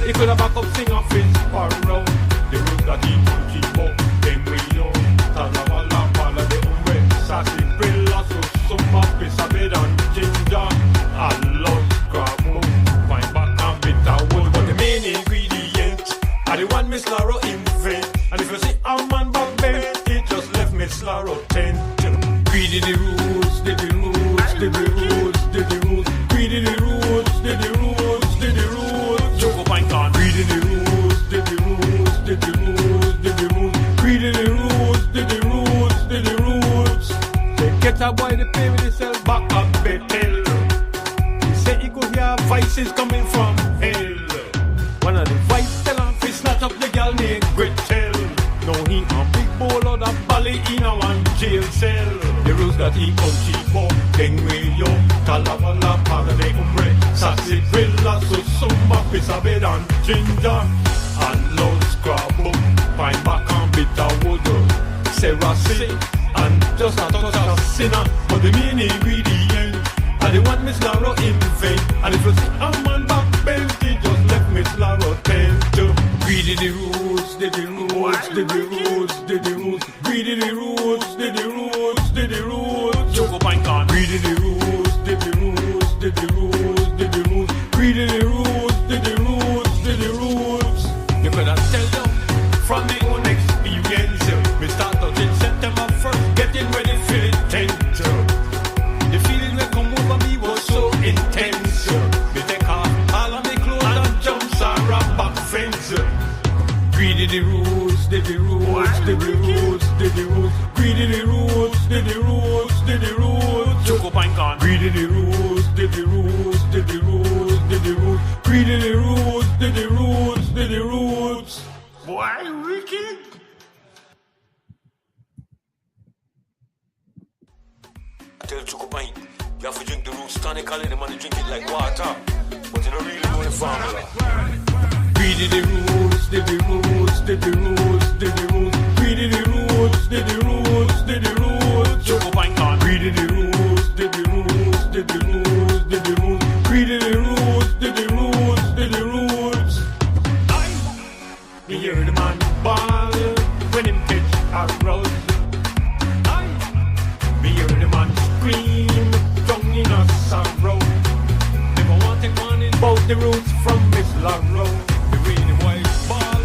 He could have back up sing off his sparrow. The rules that he can keep up. Then we know. Talawala pala de umbre. Sassy brilla so summa pisabed and ginger. I love scrabble. Fine back and bitter wood. But the main ingredient are the one Miss Laro invent. And if you see a man back bend, it just left Miss Laro tent. Greedy the rules, did the rules, did the rules, did the rules. Greedy the rules, did the rules, did the rules. Choco pine can. Greedy the rules, did the rules, did the rules, did the rules. Greedy the rules, did the rules, did the rules. They get a boy to pay with himself back up Bethel. He said he could hear voices coming from hell. One of the vice tell him he snatch up the girl named Gretel. Now he a big bowl of the bally in a one jail cell. The rules that he come cheap up. Then we yo, Talawala, para de umbre. Sassy brilla, so summa, pisabed and ginger. And love scrabble, pine back and bitter wood. Sarah say, and just a touch of sinner. But the main ingredient, and the one Miss Laro invent. And if you see a man back bent, he just left Miss Laro tent. Greedy the rules, did the rules, did the rules, did the rules. Greedy the rules, did the rules, did the rules. Choco pine can. Greedy the rules, did the rules, did the rules, did the rules. Greedy the rules, did the rules, did the rules. You better tell them from my own experience. Me start out in September 1st, getting ready for the 10th. The feeling that come over me was so intense. Me take off all of my clothes and jump Sarah back fence. Greedy the rules, did the rules, did the rules, did the rules. Greedy the rules, did the rules, did the rules. Choco pine can. Greedy the rules, did the rules, did the rules, did the rules. Greedy the rules, did the rules, did the rules. Why wicked? I tell Choco pine, you have to drink the roots tonically, the man drink it like water. But you don't really know the formula. Greedy the rules, did the rules, did the rules, did the rules. Greedy the rules, did the rules, did the rules. Choco pine can. Greedy the rules, did the rules, did the rules, did the rules. Greedy the rules, did the rules, did the rules. Me hear the man ball when him catch a rouse. Me hear the man scream, down in a sorrow. Never want to one in both the roots from Miss Laro.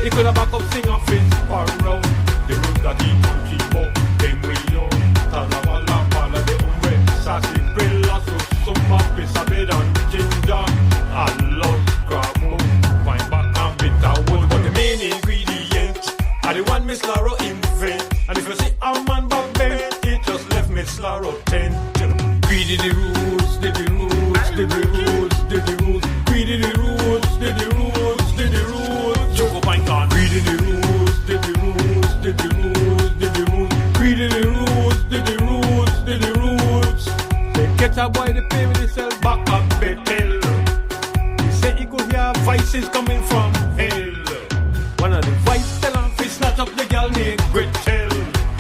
He could have back up sing off his sparrow. The rules that he can keep up. Then we know. Talawala pala de umbre. Sassy brilla so summa pisabed and ginger. I love scrabble. Fine back and bitter wood. But the main ingredient are the one Miss Laro invent. And if you see a man back bent, it just left Miss Laro tent. Greedy the rules, did the rules, did the rules, did the rules. Greedy the rules, did the rules, did the rules. Choco pine can. Greedy the rules, did the rules, did the rules, did the rules. Greedy the rules, did the rules, did the rules. They get a boy to pay with himself back up Bethel. He said he could hear voices coming from hell. One of the vice tell him he snatch up the girl named Gretel.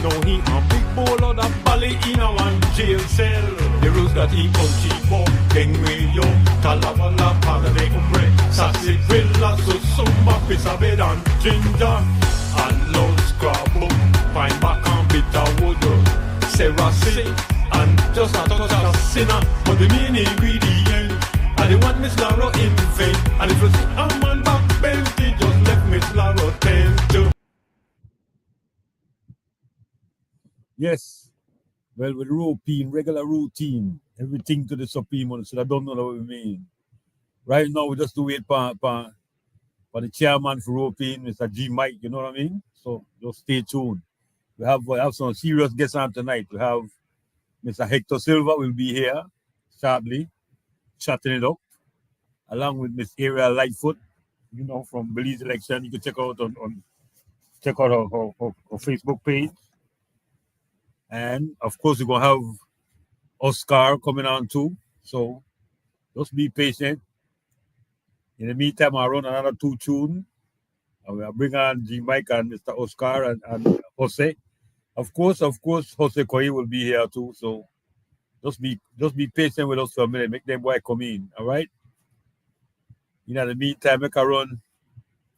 Now he a big bowl of the bally in a one jail cell. The rules that he come cheap up. Then we yo, Talawala, para de umbre. Sassy brilla, so summa, pisabed and ginger. And love scrabble, pine back and bitter wood. Sarah say, and just a touch of sinner. But the main ingredient, and the one Miss Laro invent. And if you see a man back bent, he just left Miss Laro tent. Yes. Well, with routine, regular routine, everything to the supreme one, so I don't know what we mean. Right now, we just do wait for the chairman for routine, Mr. G. Mike, you know what I mean? So just stay tuned. We have some serious guests on tonight. We have Mr. Hector Silva will be here shortly, chatting it up, along with Miss Ariel Lightfoot, you know, from Belize Election. You can check out check out her Facebook page. And of course, we're gonna have Oscar coming on too. So just be patient. In the meantime, I'll run another 2 tunes. And we'll bring on G Mike and Mr. Oscar and Jose. Of course, Jose Koi will be here too. So just be patient with us for a minute. Make them boy come in. All right. In the meantime, make a run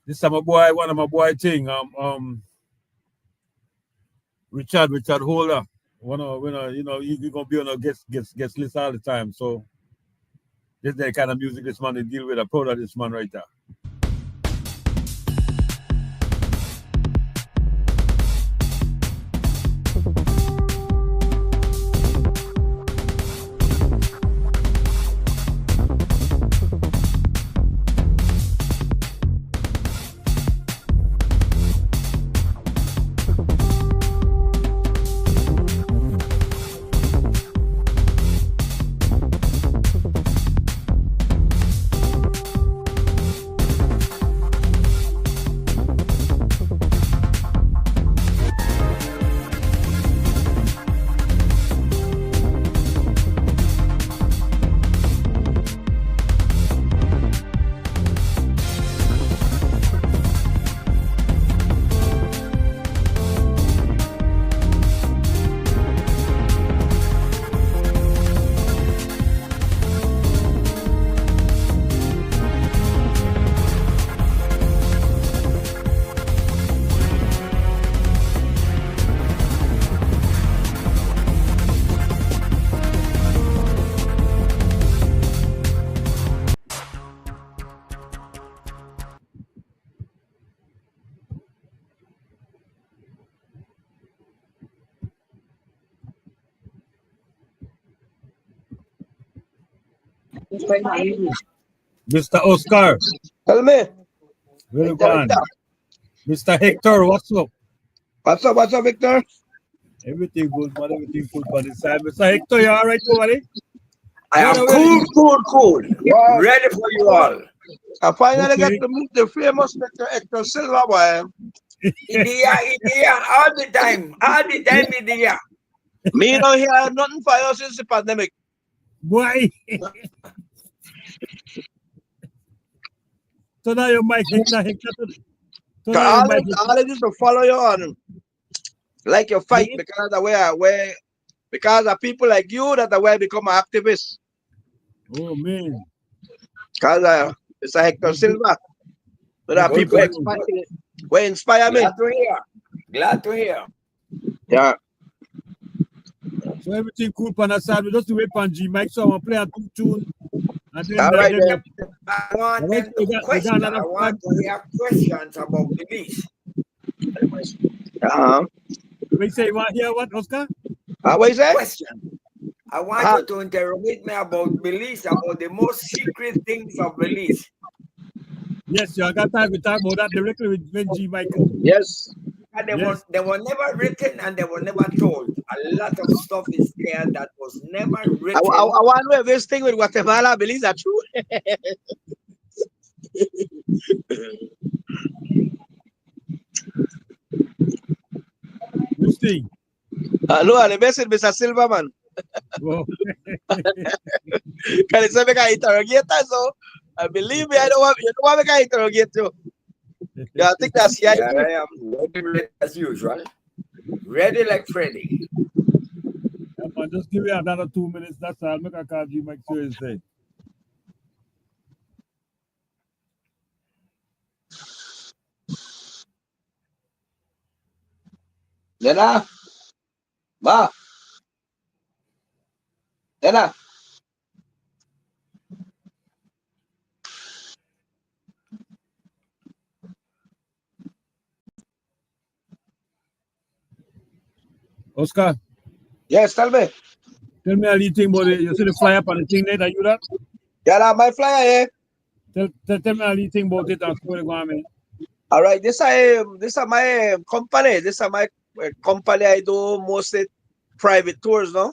This time one of my boy thing. Richard Holder. You're gonna be on a guest list all the time. So this is the kind of music this man they deal with. I'm proud of this man right there. Mr. Oscar. Tell me. Well gone. Mr. Hector, what's up? What's up, Victor? Everything good, man. Everything good by this side. Mr. Hector, you all right, buddy? I am cool. Wow. Ready for you all. I finally get to meet the famous Mr. Hector Silva, boy. Idia, all the time, Idia. Me don't hear nothing for you since the pandemic. Why? So now your mic, Hector. So now your mic. All I just to follow you on, like your fight, because of where because of people like you that are where become an activist. Oh man. Because it's a Hector Silva. There are people who inspire me. Glad to hear. Yeah. So everything cool on the side. We just wait on G Mike. So I'm gonna play a tune. And then All right, I want them to question. I want to hear questions about beliefs. We say you want to hear what, Oscar? What is that? Question. I want you to interrogate me about beliefs, about the most secret things of beliefs. Yes, I got time to talk about that directly with G Michael. Yes. And they were never written and they were never told. A lot of stuff is there that was never written. I want to know if this thing with Guatemala beliefs are true. Which thing? No, the best is Mr. Silverman. Oh. Can you say me can interrogate her, so believe me, you don't want me to interrogate you. Yeah, I think that's I am ready as usual. Ready like Freddy. Yeah, man, just give me another 2 minutes. That's all. Make a call G Mike Thursday. Nena. Ma. Nena. Oscar, Yes, tell me. tell me a little thing about it. You see the flyer up on the thing there that you that? Yeah, my flyer here. Tell me a little thing about it and what's going on, man. All right, this is my company. This is my company. I do mostly private tours, no?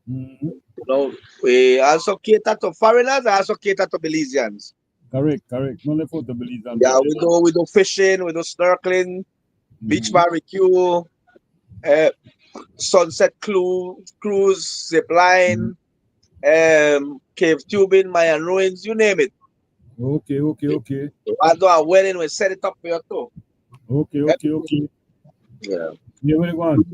Mm-hmm. No, we also cater to foreigners. I also cater to Belizeans. Correct. Not left out the Belizeans. Yeah, we do fishing, we do snorkeling, beach barbecue, sunset cruise, zip line, cave tubing, Mayan ruins, you name it. Okay. I do a wedding, we set it up for you too. Okay. Yeah. You really want?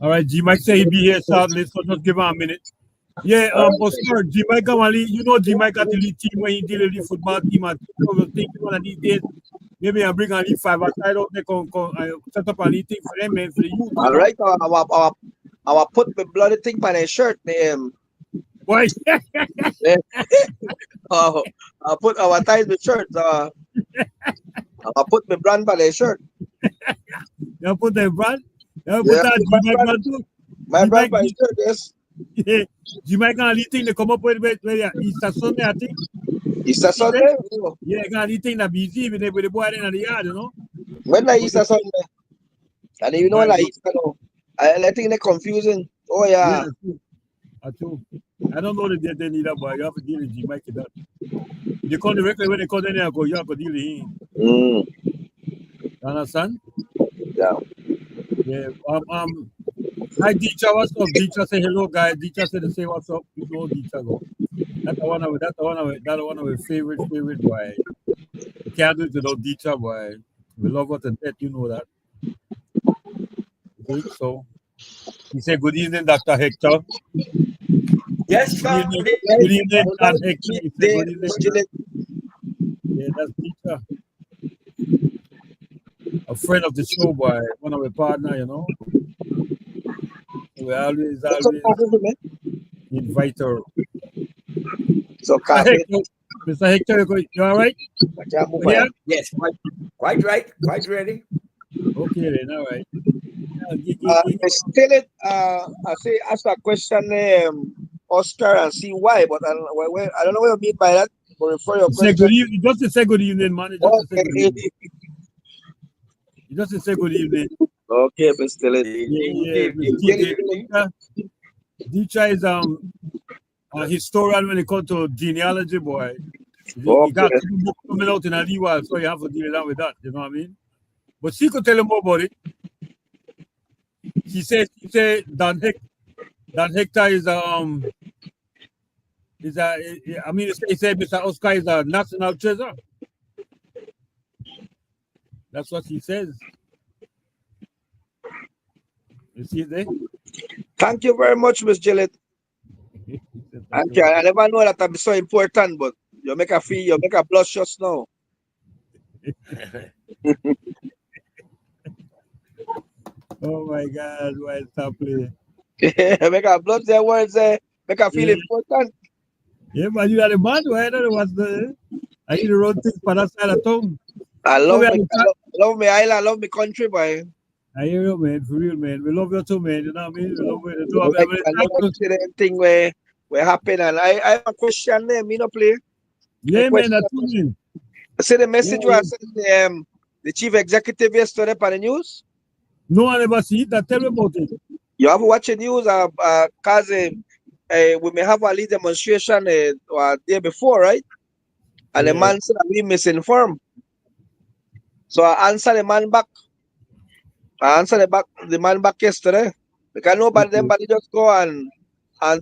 All right, G Mike say he'll be here shortly, so just give him a minute. Yeah, All right. Oscar, Jamaica Mali, you know Jamaica the lead team when he did the lead football team at I was thinking one of these days, maybe I bring a lead five aside out there set up a lead thing for them man for the youth, you All know. right. I put my bloody thing on a shirt. Boy, Eh, I put our ties with shirts. I put my brand on a shirt. you put that brand, you put Yeah, that Jamaica too. my brand Jamaica, on a shirt. Yes. Jamaica lead thing they come up with Easter Sunday, I think. Easter See that? Sunday. Yeah, got lead thing that busy with the boy in the yard, you know. When the But Easter Sunday, and you know that, like Easter, no. I think they're confusing. Oh yeah, yeah. that's true. I don't know that they need that boy. You have to deal with Jamaica that. They call the record when they call them, you have to deal with him. Mm, You understand? yeah. Yeah. Hi Deecha, what's up? Deecha say hello, guys. Deecha said to say what's up. You know Deecha go. That's one of my favorite boy. We can't do it without Deecha boy. We love her to death, you know that. Okay, so he said good evening, Dr. Hector. Yes, Good sir. evening. Right. Good evening, All Dan right. Hector. He said They good evening, still Dan. Yeah, that's Deecha. A friend of the show boy, one of my partner, you know. We always invite her. so Mr. copy. Hector, Mr. Hector, you all right? I can't move Yeah? on. Yes, quite right, quite ready. Okay then, all right. Yeah. Still it. I say ask a question, Oscar, and see why. But I don't know what you mean by that. But refer your He said question. good evening. Just to say good evening, man. Just to say good Okay. evening. Just to say good evening. Okay, but still it. Yeah, Miss Good evening. Deecha is a historian when it comes to genealogy, boy. You Okay. got two books coming out in a little while, so you have to deal with that. You know what I mean? But she could tell you more about it. She said Dan Hector is a I mean he said Mr. Oscar is a national treasure. That's what he says. You see it there? Thank you very much, Miss Gillett. He said, thank Thank you you. very I never know that I'm so important, but you make a blush just now. Oh my God, why stop playing? Make a blush their words make her feel Yeah, important. yeah, but you are the man, why I don't know what's the I need to run things for that side of town. I So we love have me to I chat. love me island, I love me country, boy. I hear you, man, for real, man. We love you too, man. You know what I mean? We love you. Do have every I time never to, see anything where happen and I have a question there, me no play. A yeah, man, question. that's true, man. I see the Yeah, message yeah. was sent the chief executive yesterday on the news. No one ever see it. That tell me about it. You have watched the news cause we may have a lead demonstration day before, right? And the Yeah. man said we misinformed. So I answered the man back. I answered the man back yesterday. Because Okay. nobody just go and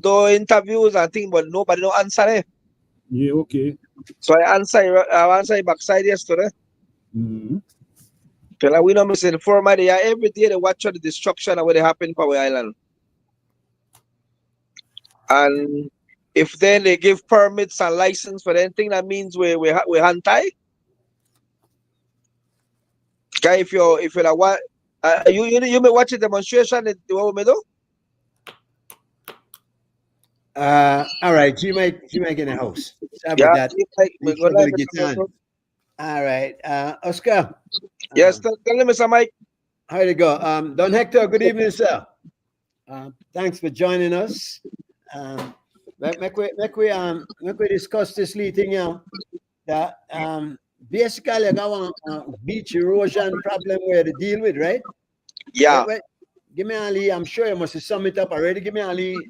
do interviews and things, but nobody no answer it. Yeah, okay. So I answer backside yesterday. Mm-hmm. Tell her we not misinform they are every day they watch out the destruction of what they happen for our island. And if then they give permits and license for anything, that means we anti. Okay, if you're like what you may watch a demonstration what we do. All right, G-Mike in the house. Sorry about Yeah, that. we We go trouble live to with get the on. All right, Oscar. Yes, Um, tell them Mr. Mike. how to go? Don Hector, good evening, sir. Thanks for joining us. Make we discuss this little thing here. That basically I got one beach erosion problem where to deal with, right? Yeah. Give me Ali. I'm sure you must have sum it up already. Give me Ali.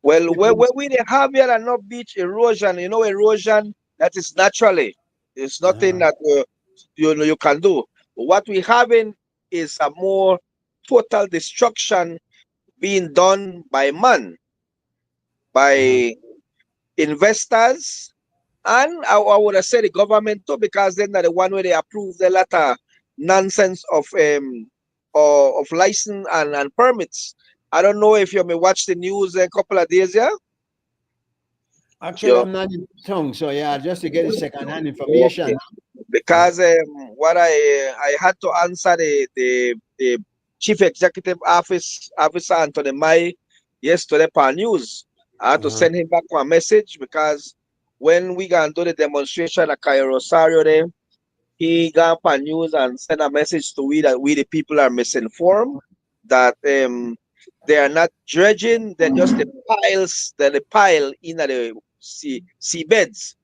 Well, where we they have here and not beach erosion, erosion that is naturally. It's nothing that you can do. What we having is a more total destruction being done by man, by investors, and I would have said the government too, because then they're the one where they approve the latter nonsense of license and permits. I don't know if you may watch the news a couple of days, yeah? Actually, I'm not in tongue, so yeah, just to get the second-hand information. Because what I had to answer the chief executive officer Anthony Mai yesterday per news. I had to send him back a message because when we gonna do the demonstration at Cayo Rosario there, he got per news and sent a message to we that we the people are misinformed, that they are not dredging, they're just the piles, they're the pile in the sea beds.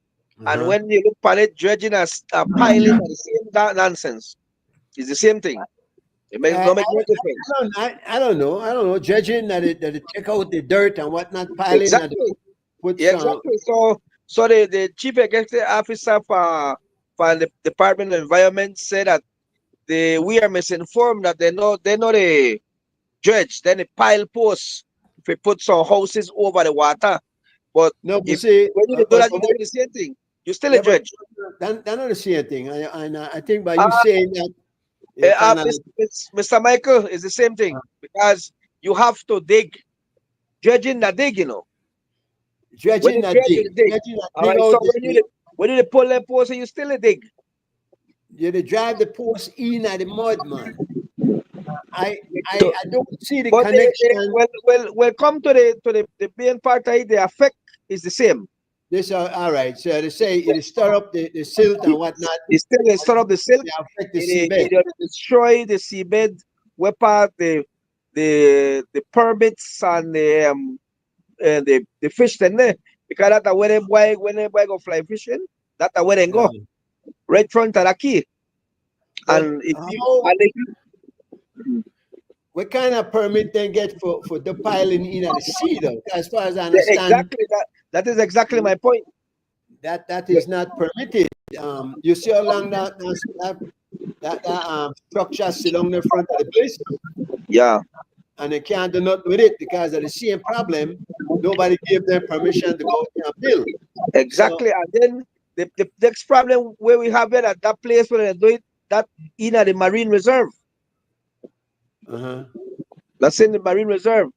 And when you look at it, dredging as piling are the same nonsense. It's the same thing. It makes no difference. I don't know. Dredging that they take out the dirt and whatnot, piling Exactly. Put Exactly. So the chief executive officer for the Department of Environment said that we are misinformed, that they know the dredge, then the pile posts if we put some houses over the water. But no, if see, when you do that, you do the same thing. You still a dredge. That's not the same thing. I think by you saying that, Mr. Michael, is the same thing because you have to dig, dredging the dig, you know. Dredging that dig. All right, so when you pull that post, you still a dig. You drive the post in at the mud, man. I don't see the but connection. Well, come to the main part of it, the effect is the same. This all right. So they say it stir up the silt and whatnot. It still stir up the silt. It affect the seabed. It destroy the seabed. Where the permits and the fish then there, because that's where they boy go fly fishing. That's where they go. Right front of the key. And what kind of permit they get for the piling in the sea, though? As far as I understand, exactly that is exactly my point. That is not permitted. You see how long that structure sit along the front of the place? Yeah. And they can't do nothing with it because of the same problem. Nobody gave them permission to go and build. Exactly. And then the next problem where we have it at that place where they do it, that in the marine reserve. That's in the marine reserve.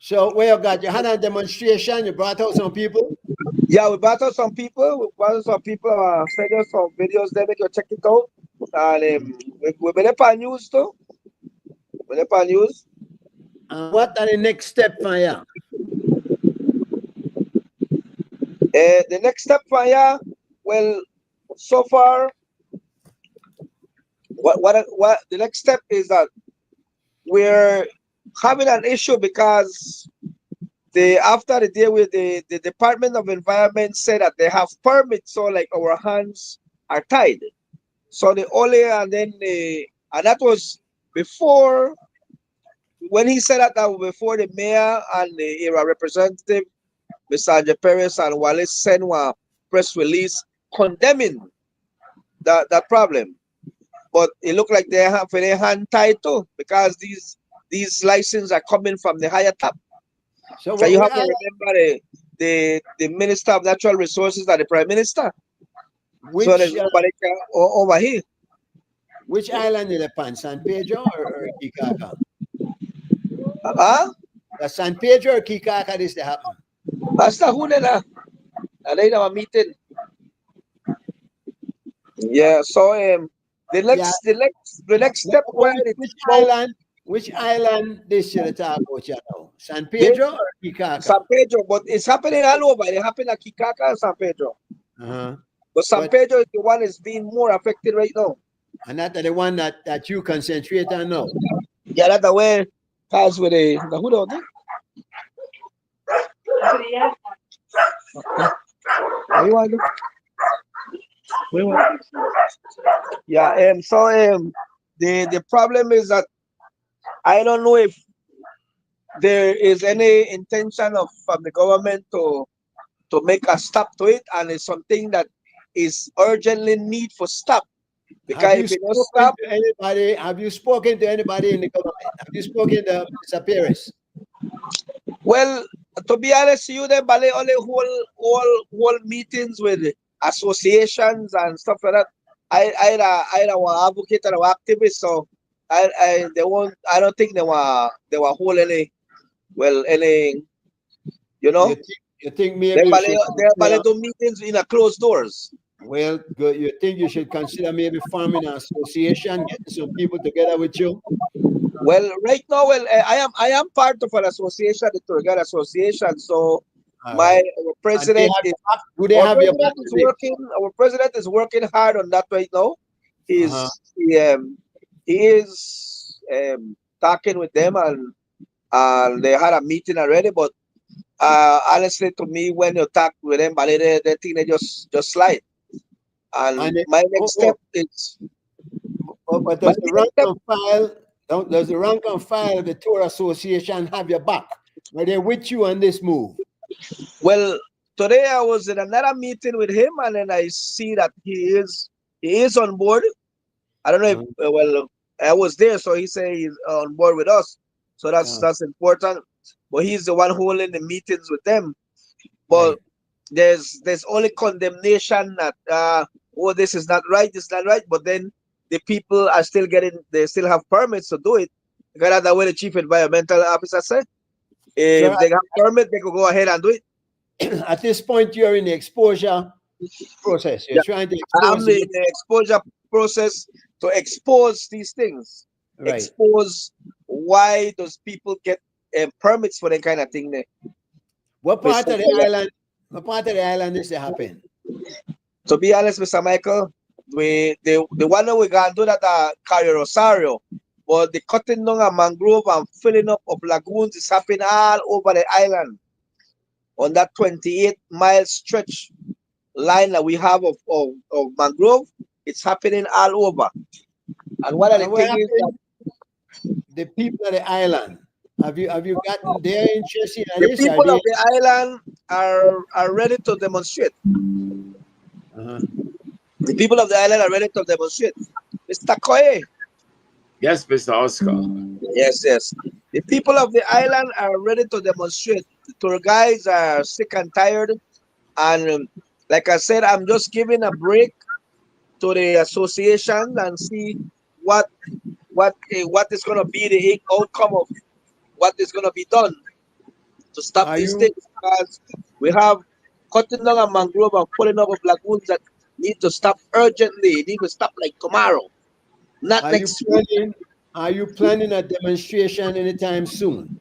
So where you had a demonstration, you brought out some people? Yeah, we brought out some people. We brought out some people, send us some videos there, make you check it out. And we've been up on news too. We're up on news. And what are the next step for you? The next step for you, well, so far, what the next step is that we're having an issue because after the day with the Department of Environment said that they have permits, so like our hands are tied. So the only and that was before when he said that was before the mayor and the era representative, Mr. Andre Perez and Wallace sent a press release condemning that problem. But it looked like they have their hand tied too because these licenses are coming from the higher top. So you have to remember the Minister of Natural Resources and the Prime Minister. So there's nobody over here. Which island is it on? San Pedro or Kikaka? San Pedro or Kikaka this to happen? That's the who then. And they have a meeting. Yeah, so the next step which island this should talk about you now? San Pedro or Kikaka? San Pedro, but it's happening all over. It happened at Kikaka and San Pedro. But San Pedro is the one that's being more affected right now. And that's the one that you concentrate on now. Yeah, that's the way pass with the who don't think? What you want to do? Yeah, so the problem is that I don't know if there is any intention from the government to make a stop to it, and it's something that is urgently need for stop. Because if it don't stop, have you spoken to anybody in the government? Have you spoken to Mr. Perez? Well, to be honest, you them only whole meetings with associations and stuff like that. I don't advocate or activist, so I don't think they were whole any you know. You think maybe you should They do meetings in a closed doors. well, you think you should consider maybe forming an association, getting some people together with you? Well, right now, I am part of an association, the Tour Guide Association. So our president is working. Our president is working hard on that right now. He is talking with them, and they had a meeting already. But honestly, to me, when you talk with them, they think they just slide. And my next step is. But does the rank and file? Does the rank and file of the Tour Association have your back? Are they with you on this move? Well, today I was in another meeting with him, and then I see that he is on board. I don't know if well, I was there, so he said he's on board with us. So that's important. But he's the one holding the meetings with them. But there's only condemnation that this is not right, this is not right. But then the people are still they still have permits to do it. Because that's what the chief environmental officer said. If they have permit, they could go ahead and do it. At this point, you're in the exposure process. You're trying to expose. I'm in the exposure process to expose these things. Expose why those people get permits for that kind of thing. What part of the island? What part of the island is it happen? To be honest, Mr. Michael, the one that we gonna do that Cayo Rosario, but the cutting down of mangrove and filling up of lagoons is happening all over the island. On that 28-mile stretch line that we have of mangrove, it's happening all over. And one of the things is that the people of the island, have you gotten their interest in the this? people of the island are ready to demonstrate. The people of the island are ready to demonstrate. Mr. Koye. Yes, Mr. Oscar. Yes. The people of the island are ready to demonstrate. The tour guides are sick and tired. And like I said, I'm just giving a break to the association and see what is going to be the outcome of what is going to be done to stop these things. Because we have cutting down a mangrove and pulling up of lagoons that need to stop urgently. Need to stop like tomorrow. Not next week. Are you planning a demonstration anytime soon?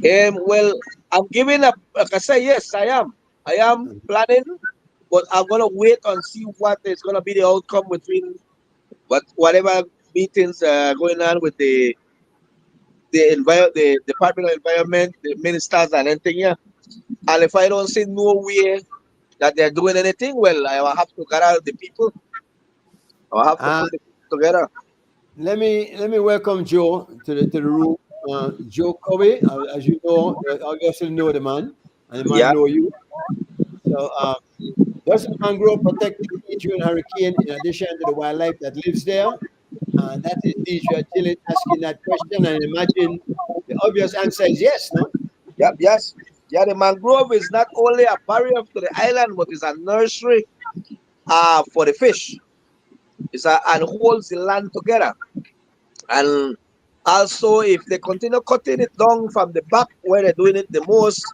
Well, I'm giving up. Like I say, yes, I am. I am planning, but I'm gonna wait and see what is gonna be the outcome between whatever meetings going on with the Department of Environment, the ministers, and anything. Yeah. And if I don't see no way that they're doing anything, well, I will have to gather the people. I will have to put the people together. Let me welcome Joe to the room. Joe Kobe, as you know, obviously know the man, and the man know you. So, does the mangrove protect the Adrian hurricane in addition to the wildlife that lives there? And that is Deidre Tillett asking that question, and imagine the obvious answer is yes, no? Yep, yes. Yeah, the mangrove is not only a barrier to the island, but it's a nursery for the fish. And holds the land together. And also, if they continue cutting it down from the back where they're doing it the most,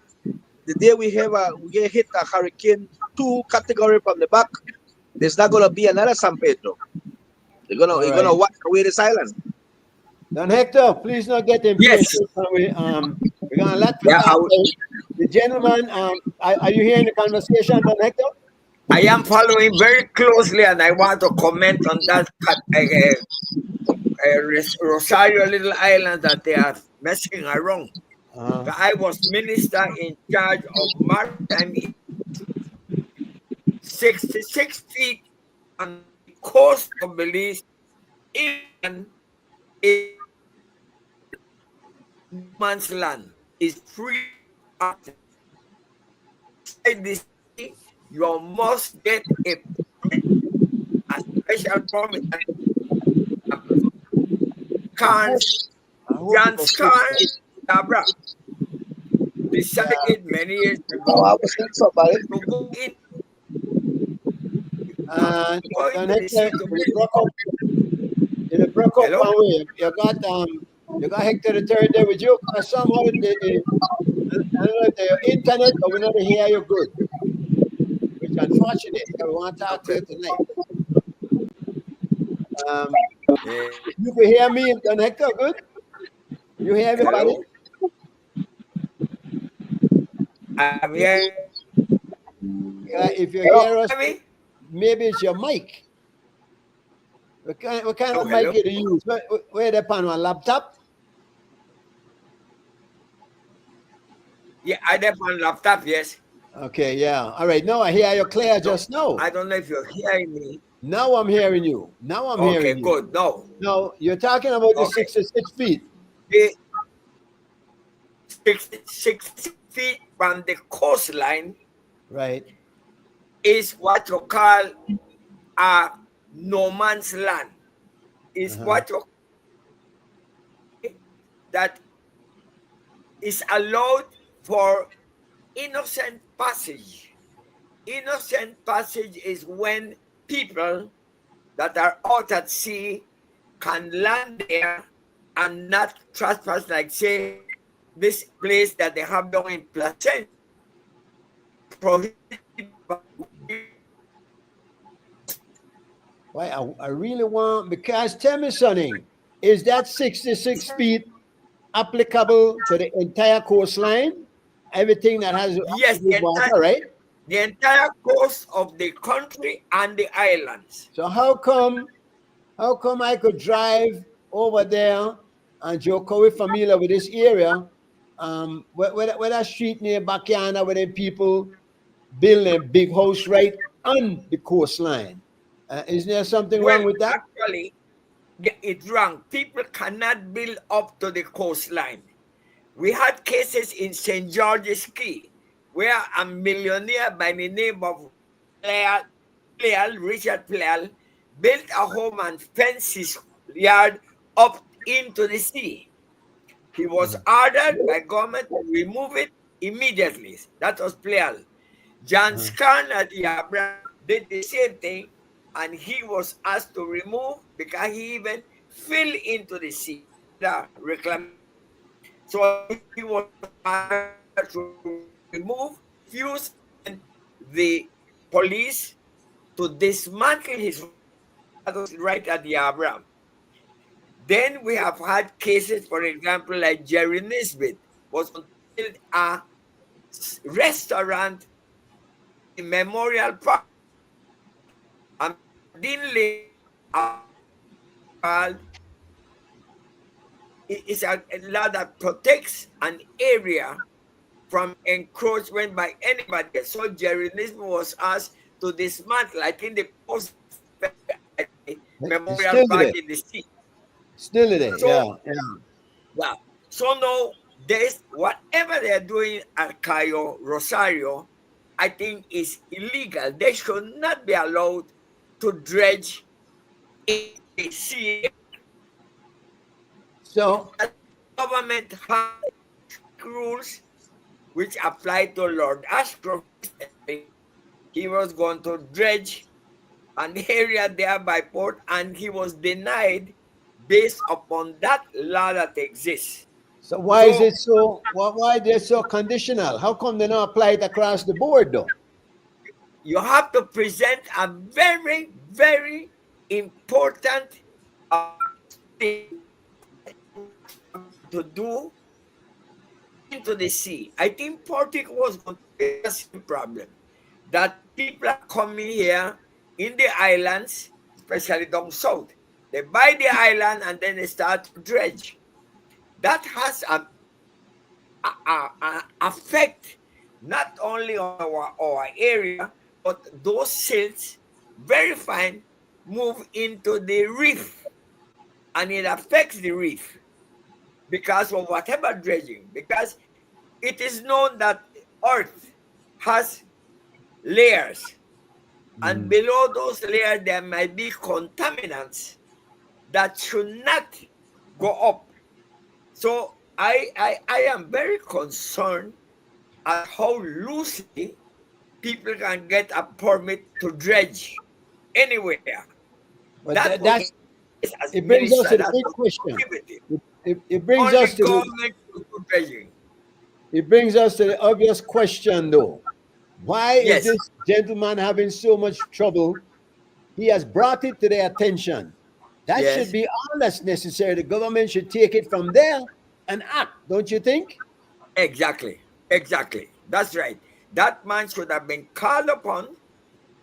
the day we get hit a hurricane 2 category from the back, there's not gonna be another San Pedro. You're gonna wash away this island. Don Hector, please not get impatient. We're gonna let the gentleman. Are you hearing the conversation, Don Hector? I am following very closely, and I want to comment on that Rosario little island that they are messing around. I was minister in charge of maritime 66 feet on the coast of Belize. Inland is man's land is free. Inside the sea, you must get a special permit. John Carnes Dabra decided many years ago I was thinking somebody to go in. In the broke up one way, you got Hector the third there with you. Somehow I don't know if your internet, but we never hear you good. Which unfortunate. I want to talk to you tonight. Yeah. You can hear me and Hector good? You hear everybody? Hello? I'm here. If you Hello. hear us, Hear me? maybe it's your mic. What kind of mic Hello. you use? Where they on a laptop? Yeah, I have on laptop, yes. Okay, yeah. All right. Now I hear you clear No, just now. I don't know if you're hearing me. Now I'm hearing you. Now I'm Okay, hearing you. good. No. Now you're talking about the Okay. 66 feet. The 6 feet from the coastline Right. is what you call a no man's land. Is what you that is allowed for innocent passage. Innocent passage is when people that are out at sea can land there and not trespass, like say this place that they have down in Placenta. Why I really want, because tell me something, is that 66 feet applicable to the entire coastline? Everything that has Yes, water, right? the entire coast of the country and the islands. So how come I could drive over there, and Joko, we're familiar with this area, where that street near Bakiana where the people build a big house right on the coastline? Is there something Well, wrong with that? actually, it's wrong. People cannot build up to the coastline. We had cases in St. George's Key where a millionaire by the name of Richard Plel, built a home and fenced his yard up into the sea. He was ordered by government to remove it immediately. That was Plel. John Scan at Yabra did the same thing, and he was asked to remove because he even fell into the sea. So he was ordered to remove, fuse, and the police to dismantle his right at the Abraham. Then we have had cases, for example, like Jerry Nisbet was to build a restaurant in Memorial Park. And Dinley is a law that protects an area from encroachment by anybody. So Jerry Nisbet was asked to dismantle, I think, the post Memorial Park in the sea. Still there, So, yeah. So now this whatever they're doing at Cayo Rosario, I think is illegal. They should not be allowed to dredge in the sea. So the government has rules which apply to Lord Ashcroft. He was going to dredge an area there by port, and he was denied based upon that law that exists. So why is it so? Why they're so conditional? How come they don't apply it across the board, though? You have to present a very, very important thing to do into the sea. I think Portugal was going to be the same problem. That people are coming here in the islands, especially down south. They buy the island and then they start to dredge. That has an effect not only on our area, but those silts, very fine, move into the reef. And it affects the reef because of whatever dredging. Because it is known that Earth has layers. And below those layers, there might be contaminants that should not go up. So I am very concerned at how loosely people can get a permit to dredge anywhere. But it brings us to the big question. It brings us to government to do dredging. it brings us to the obvious question, though. Why is Yes, this gentleman having so much trouble? He has brought it to their attention. That should yes, be all that's necessary. The government should take it from there and act, don't you think? exactly, exactly. That's right. That man should have been called upon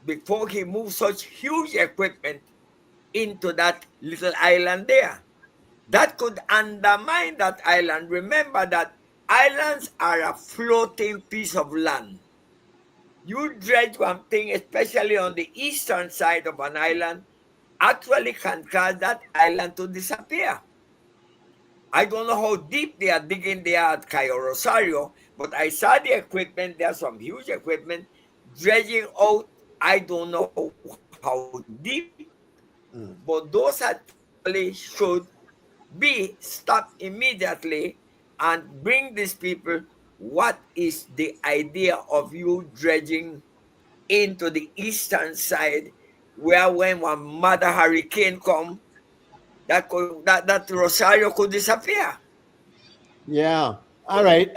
before he moved such huge equipment into that little island there. That could undermine that island. Remember that islands are a floating piece of land. You dredge one thing, especially on the eastern side of an island, actually can cause that island to disappear. I don't know how deep they are digging there at Cayo Rosario, but I saw the equipment. There's some huge equipment dredging out. I don't know how deep, but those actually should be stopped immediately and bring these people what is the idea of you dredging into the eastern side where when one mother hurricane come that Rosario could disappear. Yeah. All right.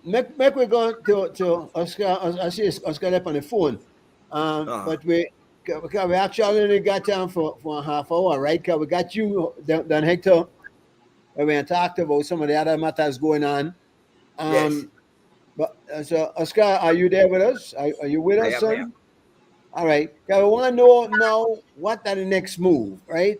Make we go to Oscar. I see Oscar left on the phone. Uh, But because we actually only got time for a half hour, right? Because we got you, Dan Hector, and we talked about some of the other matters going on. yes, But so Oscar, are you there with us? Are you with I us, am here. son? All right. Cause we want to know now what are the next move, right?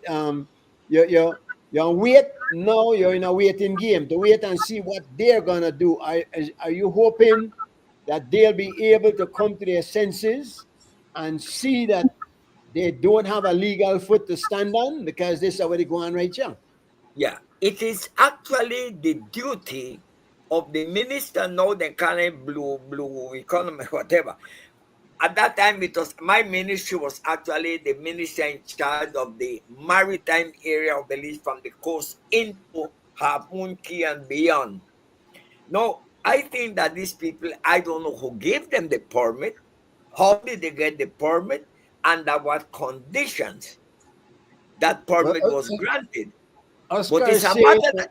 You're on wait now. You're in a waiting game to wait and see what they're gonna do. Are you hoping that they'll be able to come to their senses and see that they don't have a legal foot to stand on because this is already going right now? Yeah, it is actually the duty of the minister now the current blue economy whatever. At that time, it was my ministry was actually the minister in charge of the maritime area of Belize from the coast into Half Moon Key and beyond. No, I think that these people, I don't know who gave them the permit, how did they get the permit, under what conditions that Well, permit was granted. But Oscar it's is a saying matter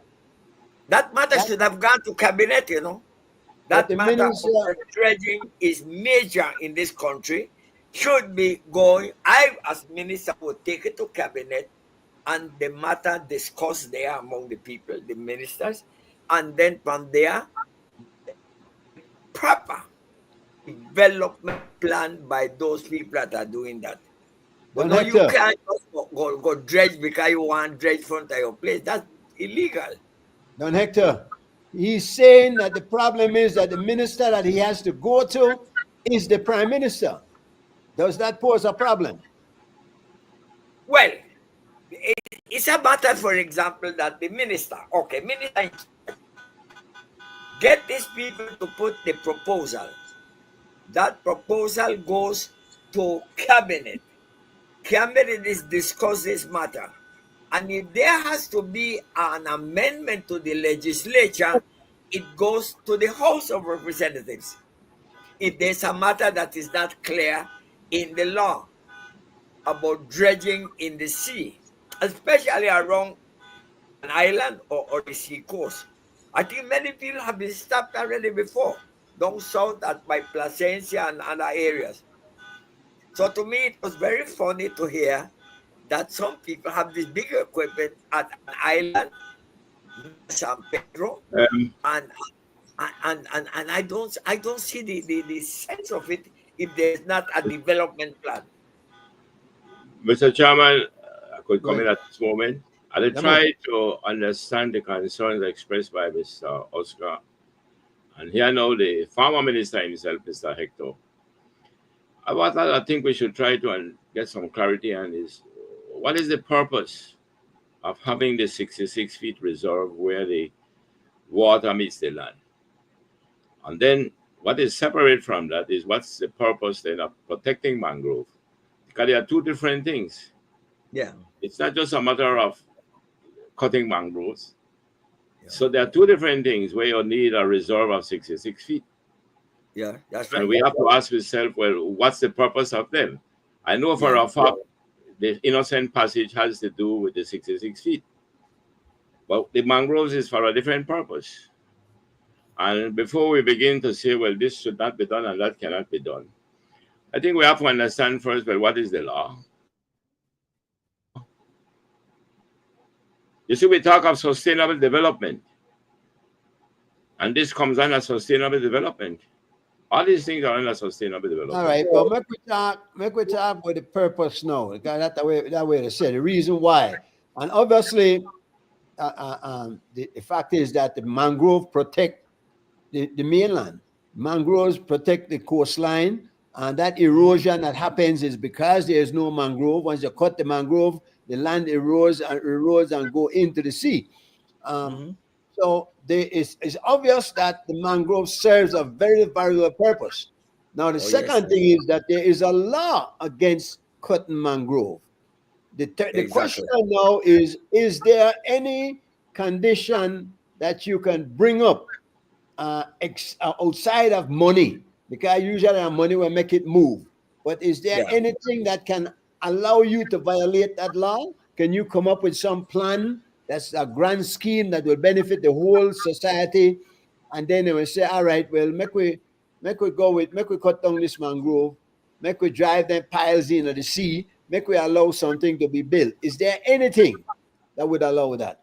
that matter that, should have gone to cabinet, you know. but That the matter minister, of the dredging is major in this country, should be going. I, as minister, would take it to cabinet and the matter discussed there among the people, the ministers, and then from there, a proper development plan by those people that are doing that. But Don no, you Hector, can't just go dredge because you want dredge front of your place. That's illegal. Don Hector, he's saying that the problem is that the minister that he has to go to is the prime minister. Does that pose a problem? Well, it's a matter, for example, that the minister, okay, minister, get these people to put the proposal. That proposal goes to cabinet. Cabinet is discuss this matter. And if there has to be an amendment to the legislature, it goes to the House of Representatives. If there's a matter that is not clear in the law about dredging in the sea, especially around an island or the sea coast. I think many people have been stopped already before, down south at by Placencia and other areas. So to me, it was very funny to hear that some people have this big equipment at an island near San Pedro, Um, and I don't see the sense of it if there's not a development plan. Mr. Chairman, I could Go come in ahead. at this moment. I Yeah, man. try to understand the concerns expressed by Mr. Oscar. And here now the former minister himself, Mr. Hector. What I think we should try to get some clarity on is what is the purpose of having the 66 feet reserve where the water meets the land? And then what is separate from that is what's the purpose then of protecting mangrove? Because they are two different things. Yeah, It's not just a matter of cutting mangroves. yeah, So there are two different things where you need a reserve of 66 feet. yeah. That's And right. we have to ask ourselves, well, what's the purpose of them? I know for Yeah, a fact the innocent passage has to do with the 66 feet. But the mangroves is for a different purpose. And before we begin to say, well, this should not be done and that cannot be done, I think we have to understand first, well, what is the law? You see, we talk of sustainable development, and this comes under sustainable development. All these things are under sustainable development. All right, but make we talk about the purpose now. Because that way to say the reason why. And obviously, the fact is that the mangrove protect the mainland. Mangroves protect the coastline, and that erosion that happens is because there is no mangrove. Once you cut the mangrove, the land erodes and go into the sea. So it's obvious that the mangrove serves a very valuable purpose. Now, the second thing is that there is a law against cutting mangrove. The question now is there any condition that you can bring up outside of money? Because usually money will make it move. But is there anything that can allow you to violate that law? Can you come up with some plan that's a grand scheme that will benefit the whole society? And then they will say, all right, well, make we cut down this mangrove, make we drive them piles into the sea, make we allow something to be built. Is there anything that would allow that?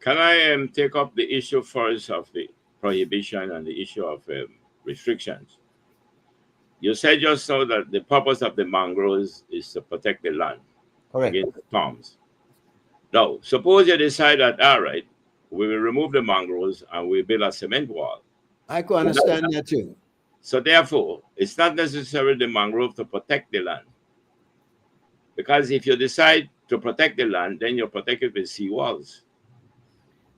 Can I take up the issue first of the prohibition and the issue of restrictions? You said just now that the purpose of the mangroves is to protect the land against storms. Now, suppose you decide that, all right, we will remove the mangroves and we build a cement wall. I can understand that too. So therefore, it's not necessarily the mangrove to protect the land. Because if you decide to protect the land, then you protect it with sea walls.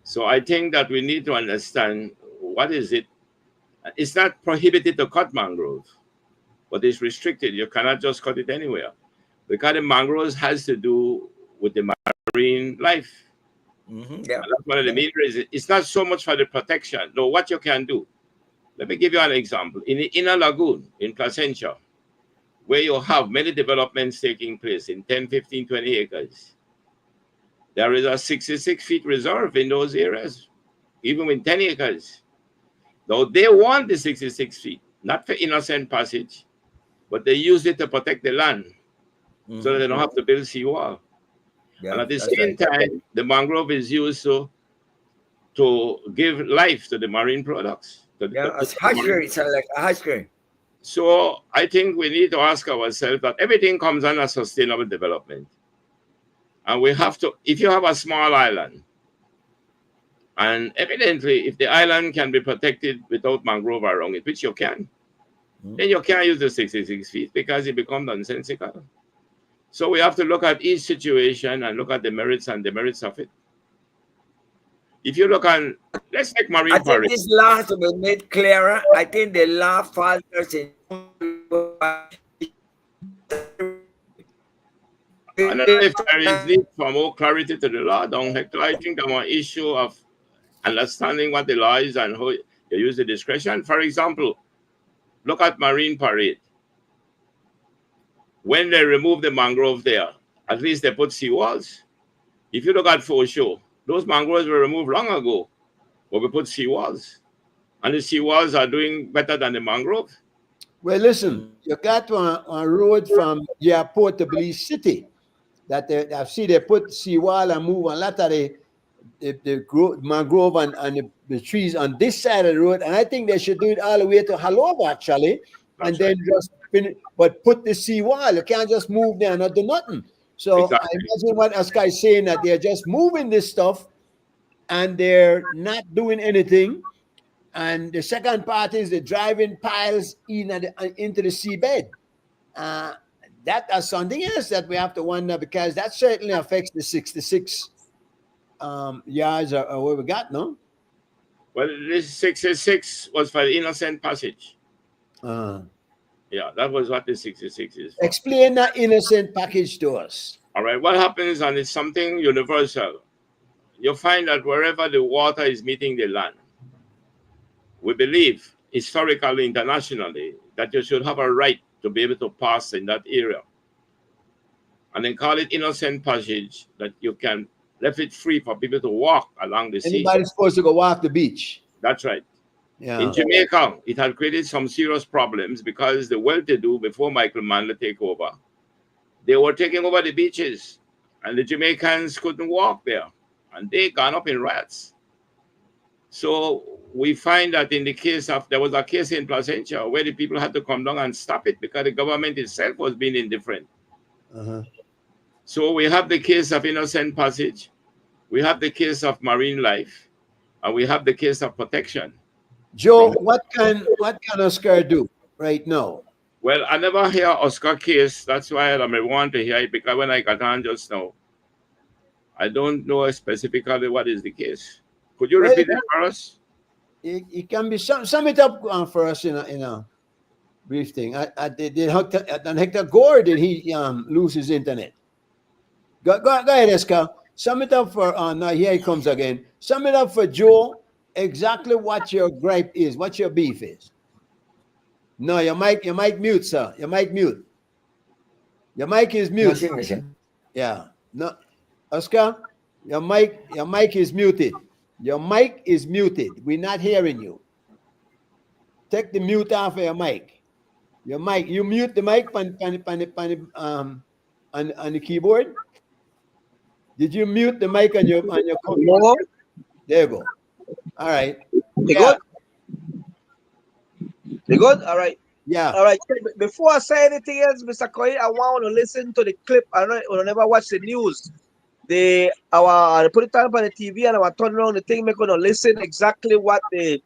So I think that we need to understand what is it. It's not prohibited to cut mangrove, but it's restricted. You cannot just cut it anywhere. Because the mangroves has to do with the marine life. And that's one of the main reasons. It's not so much for the protection. No, what you can do. Let me give you an example. In the inner lagoon in Placentia, where you have many developments taking place in 10, 15, 20 acres, there is a 66 feet reserve in those areas, even with 10 acres. Though they want the 66 feet, not for innocent passage, but they use it to protect the land so that they don't have to build seawall. And at the same time, the mangrove is used to give life to the marine products. It's like a hatchery. So I think we need to ask ourselves that everything comes under sustainable development. And we have to, if you have a small island, and evidently, if the island can be protected without mangrove around it, which you can, then you can't use the 66 feet because it becomes nonsensical. So we have to look at each situation and look at the merits and demerits of it. If you look on, let's take marine I think parade. this law has to be made clearer. I think the law falters in. And if there is need for more clarity to the law, I think there was an issue of understanding what the law is and how you use the discretion. For example, look at marine parade. When they remove the mangrove there, at least they put seawalls. If you look at Foreshore, those mangroves were removed long ago, but we put seawalls. And the seawalls are doing better than the mangrove. Well, listen, you got a road from the airport to Belize City that I see they put seawall and move a lot of the mangrove and the trees on this side of the road. And I think they should do it all the way to Haloba, actually. And then just finish, but put the seawall. You can't just move there and not do nothing. So I imagine what Aska is saying, that they're just moving this stuff and they're not doing anything. And the second part is the driving piles into the seabed. That is something else that we have to wonder, because that certainly affects the 66 yards or what we got, no? Well, this 66 was for the innocent passage. Yeah, that was what the 66 is for. Explain that innocent package to us. All right, what happens, and it's something universal. You find that wherever the water is meeting the land, we believe, historically, internationally, that you should have a right to be able to pass in that area. And then call it innocent passage, that you can left it free for people to walk along the sea. Anybody's supposed to go walk the beach. That's right. Yeah. In Jamaica, it had created some serious problems because the well-to-do, before Michael Manley take over, they were taking over the beaches, and the Jamaicans couldn't walk there, and they gone up in riots. So we find that in the case of, there was a case in Placentia where the people had to come down and stop it because the government itself was being indifferent. Uh-huh. So we have the case of Innocent Passage, we have the case of marine life, and we have the case of protection. Joe, what can Oscar do right now? Well, I never hear Oscar case. That's why I may want to hear it, because when I got on just now, I don't know specifically what is the case. Could you Well, repeat that for us? it can be sum it up for us in a brief thing. Hector Gore, did he lose his internet? Go ahead, Oscar. Sum it up for now. Here he comes again. Sum it up for Joe. Exactly what your gripe is, what your beef is. No, your mic mute, sir. Your mic mute. Your mic is mute. Yeah. No, Oscar, your mic is muted. Your mic is muted. We're not hearing you. Take the mute off of your mic. Your mic, you mute the mic on the keyboard. Did you mute the mic on your computer? No. There you go. All right. You good? You good? All right. Yeah. All right. Before I say anything else, Mr. Koi, I want to listen to the clip. I don't know, never watch the news. They put it on the TV and I turn around the thing, make gonna listen exactly what the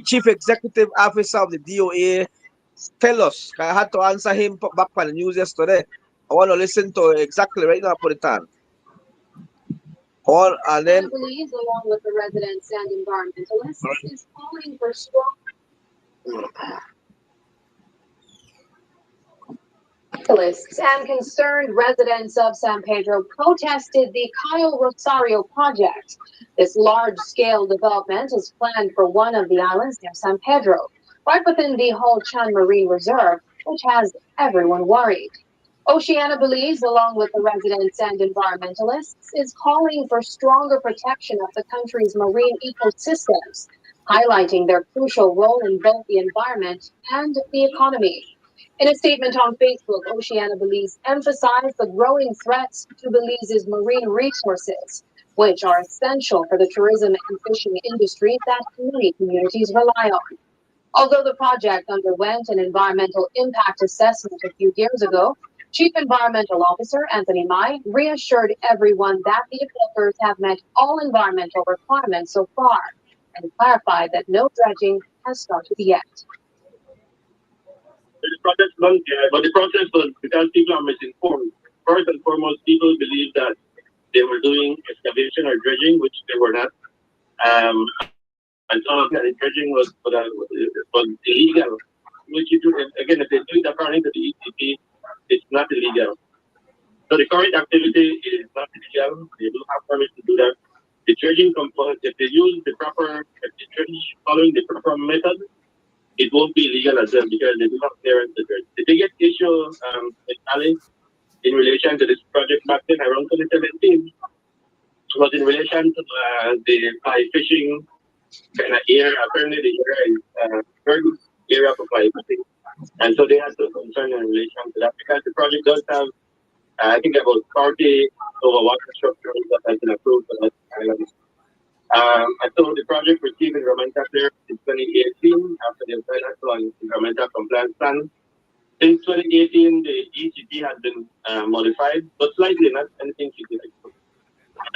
chief executive officer of the DOA tell us. I had to answer him back on the news yesterday. I want to listen to exactly right now. Put it on. And then Believes, along with the residents and environmentalists, is calling for strong and concerned residents of San Pedro protested the Cayo Rosario project. This large-scale development is planned for one of the islands near San Pedro, right within the Ho Chan Marine Reserve, which has everyone worried. Oceana believes, along with the residents and environmentalists, is calling for stronger protection of the country's marine ecosystems, highlighting their crucial role in both the environment and the economy. In a statement on Facebook, Oceana Belize emphasized the growing threats to Belize's marine resources, which are essential for the tourism and fishing industries that many communities rely on. Although the project underwent an environmental impact assessment a few years ago, Chief Environmental Officer Anthony Mai reassured everyone that the developers have met all environmental requirements so far and clarified that no dredging has started yet. The project's done there, but the process was because people are misinformed. First and foremost, people believe that they were doing excavation or dredging, which they were not. And some of the dredging was illegal. Which again, if they do it according to the ECP, it's not illegal. So the current activity is not illegal. They do have permit to do that. The dredging component, if they use the proper, if they dredge following the proper method, it won't be illegal as well because they do have clearance to dredge. The biggest issue, Ali, in relation to this project back then around 2017 was in relation to the fly fishing kind of area. Apparently the area is very good area for fly fishing. And so they had some concern in relation to that because the project does have, I think, about 40 over water structures that has been approved for that island. And so the project received environmental clearance in 2018 after the financial and environmental compliance plan. Since 2018, the ECP has been modified, but slightly, not anything significant.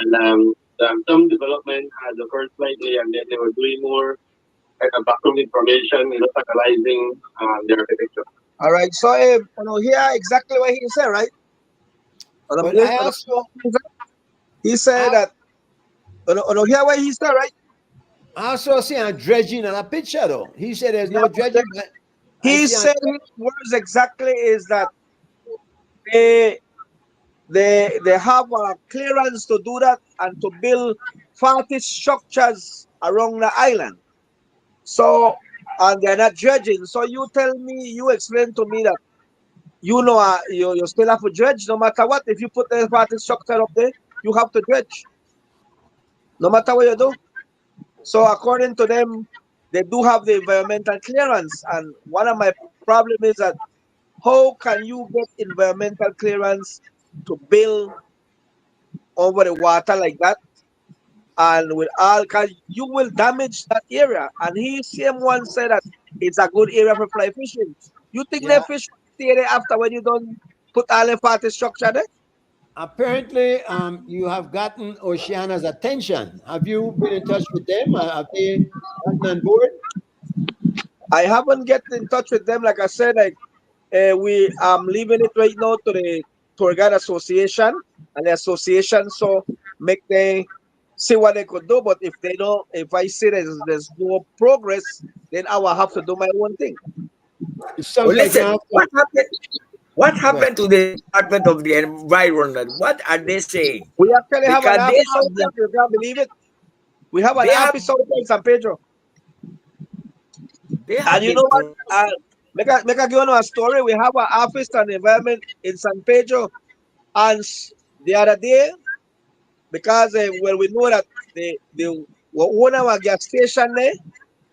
And some development has occurred slightly, and then they were doing more background information, analyzing the architecture. all right. So here exactly what he said, right? But I also, he said that. Hear what he said, right? I also see a dredging on a picture though. He said there's no dredging. He said his words exactly is that they have a clearance to do that and to build 40 structures around the island. So, and they're not dredging. So you explain to me that you still have to dredge no matter what. If you put the 40 structure up there, you have to dredge. No matter what you do. So according to them, they do have the environmental clearance. And one of my problem is that how can you get environmental clearance to build over the water like that? And with all, cause you will damage that area. And he same one said that it's a good area for fly fishing. You think they Yeah. fish stay there after when you don't put all the party structure there? Apparently, you have gotten Oceana's attention. Have you been in touch with them? Have they gotten on board? I haven't get in touch with them. Like I said, like we leaving it right now to the tour guide association and the association so make they see what they could do. But if they don't, if I see there's no progress, then I will have to do my own thing. It Well, sounds like you listen, have what to. happened? What Go ahead. happened to the Department of the Environment? What are they saying? We actually have an Because office out there. You can't believe it. We have an they have office out there in San Pedro. they And have you been know what? Make I give you a story. We have an office and environment in San Pedro, and the other day, because well, we know that the one of our gas station there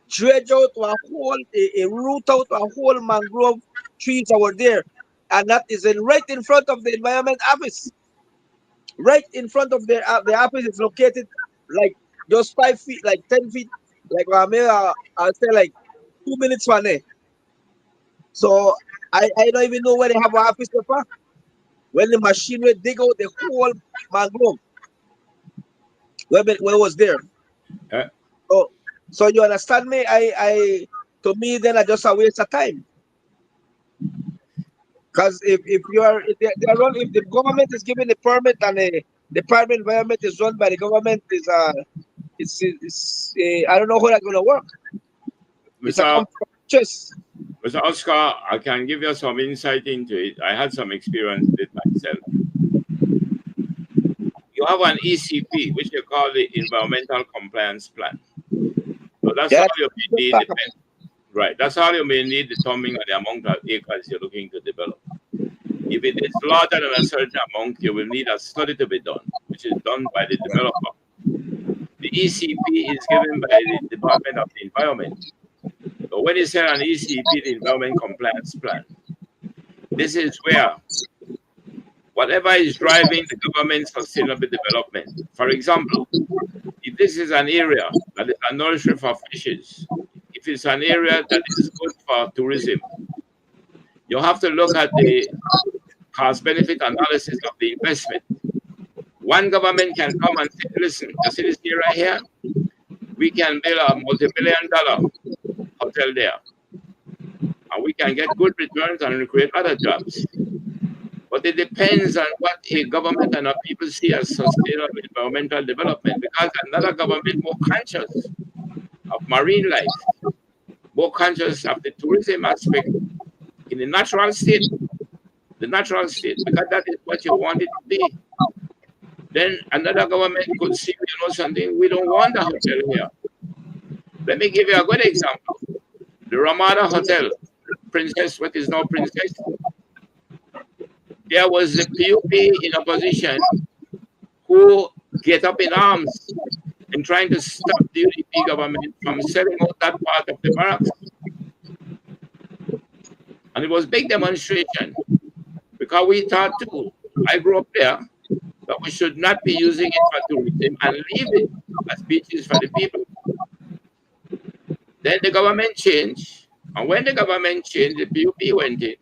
dredge out a whole a root out a whole mangrove trees over there, and that is right in front of the environment office. Right in front of the office is located like just 5 feet, like 10 feet, like I'll say like 2 minutes from there. So I don't even know where they have an office paper. When the machine will dig out the whole mangrove, where it was there. Uh, So so you understand me? I to me then I just a waste of time. Because if you are if they are run if the government is giving the permit and the private environment is run by the government is it's I don't know how that's gonna work. It's a Mr. competition. Mr. Oscar, I can give you some insight into it. I had some experience with it myself. You have an ECP, which you call the Environmental Compliance Plan. So that's Yeah, all you may need. Right. That's all you may need determining the amount of acres you're looking to develop. If it is larger than a certain amount, you will need a study to be done, which is done by the developer. The ECP is given by the Department of the Environment. So when you say an ECP, the Environment Compliance Plan, this is where whatever is driving the government's sustainable development. For example, if this is an area that is a nursery for fishes, if it's an area that is good for tourism, you have to look at the cost-benefit analysis of the investment. One government can come and say, listen, you see this area here? We can build a multi-billion-dollar hotel there. And we can get good returns and create other jobs. But it depends on what a government and our people see as sustainable environmental development. Because another government more conscious of marine life, more conscious of the tourism aspect in the natural state, because that is what you want it to be. Then another government could see, something, we don't want a hotel here. Let me give you a good example. The Ramada Hotel, Princess, what is now Princess, there was the PUP in opposition who get up in arms in trying to stop the UDP government from selling out that part of the barracks. And it was big demonstration because we thought too, I grew up there, that we should not be using it for tourism and leave it as beaches for the people. Then the government changed, and when the government changed, the PUP went in.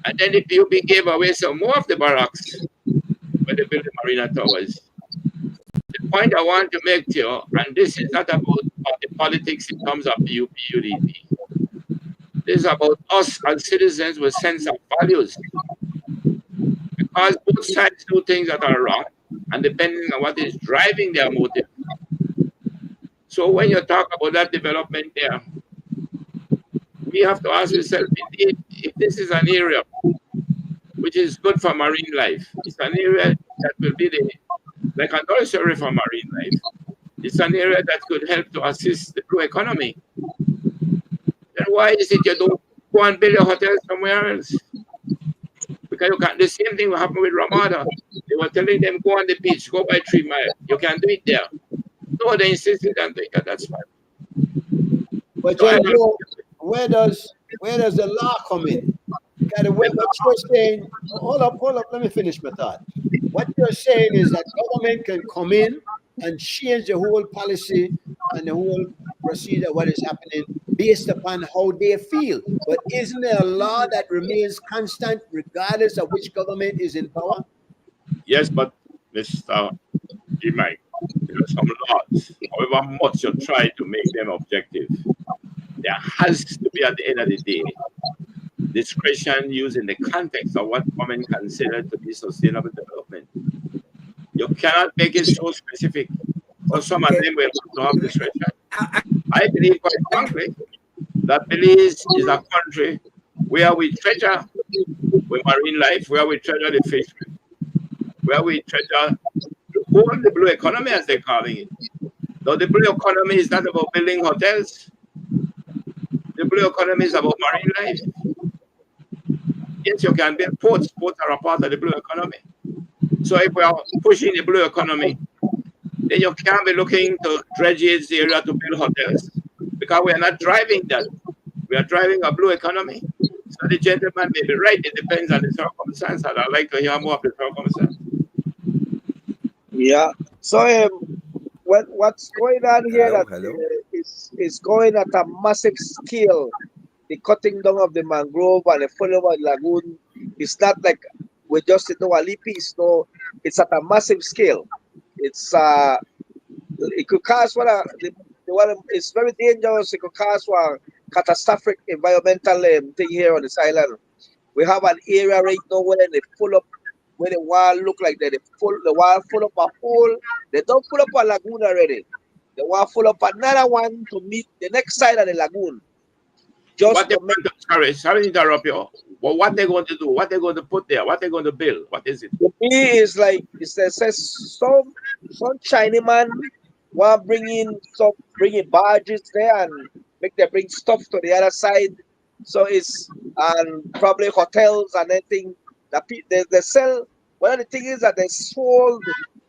And then the PUP gave away some more of the barracks when they built the Marina Towers. The point I want to make to you, and this is not about the politics in terms of PUP, UDP. This is about us as citizens with sense of values. Because both sides do things that are wrong, and depending on what is driving their motive. So when you talk about that development there, we have to ask ourselves, indeed, if this is an area which is good for marine life, it's an area that will be like a nursery for marine life. It's an area that could help to assist the blue economy. Then why is it you don't go and build a hotel somewhere else? Because you can't. The same thing will happen with Ramada. They were telling them, go on the beach, go by 3 miles. You can't do it there. No, they insisted and they got that's fine. But So I John don't, Joe, where does the law come in? Kind of what you're saying. Hold up. Let me finish my thought. What you're saying is that government can come in and change the whole policy and the whole procedure, what is happening, based upon how they feel. But isn't there a law that remains constant regardless of which government is in power? yes, but Mr. Mike, there are some laws. However much you try to make them objective, there has to be at the end of the day discretion used in the context of what government considered to be sustainable development. You cannot make it so specific. So some of them will have to have discretion. I believe quite frankly that Belize is a country where we treasure with marine life, where we treasure the fishery, where we treasure the blue economy as they're calling it. Though the blue economy is not about building hotels, the blue economy is about marine life. Yes, you can build ports. Ports are a part of the blue economy. So if we are pushing the blue economy, then you can't be looking to dredges the area to build hotels because we are not driving that. We are driving a blue economy. So the gentleman may be right. It depends on the circumstance, and I'd like to hear more of the circumstance. Yeah. So what's going on here is going at a massive scale. The cutting down of the mangrove and the filling of the lagoon is not like we just do a little piece. No, it's at a massive scale. It's it could cause it's very dangerous. It could cause one catastrophic environmental thing here on this island. We have an area right now where they full up, where the wall look like the wall full up a hole. They don't full up a lagoon already. The wall full up another one to meet the next side of the lagoon. What they want to, sorry to interrupt you. But what they're going to do? What they're going to put there? What they're going to build? What is it? To me, is like it says some Chinaman want bringing barges there and make them bring stuff to the other side. So it's and probably hotels and anything that they sell. One of the things is that they sold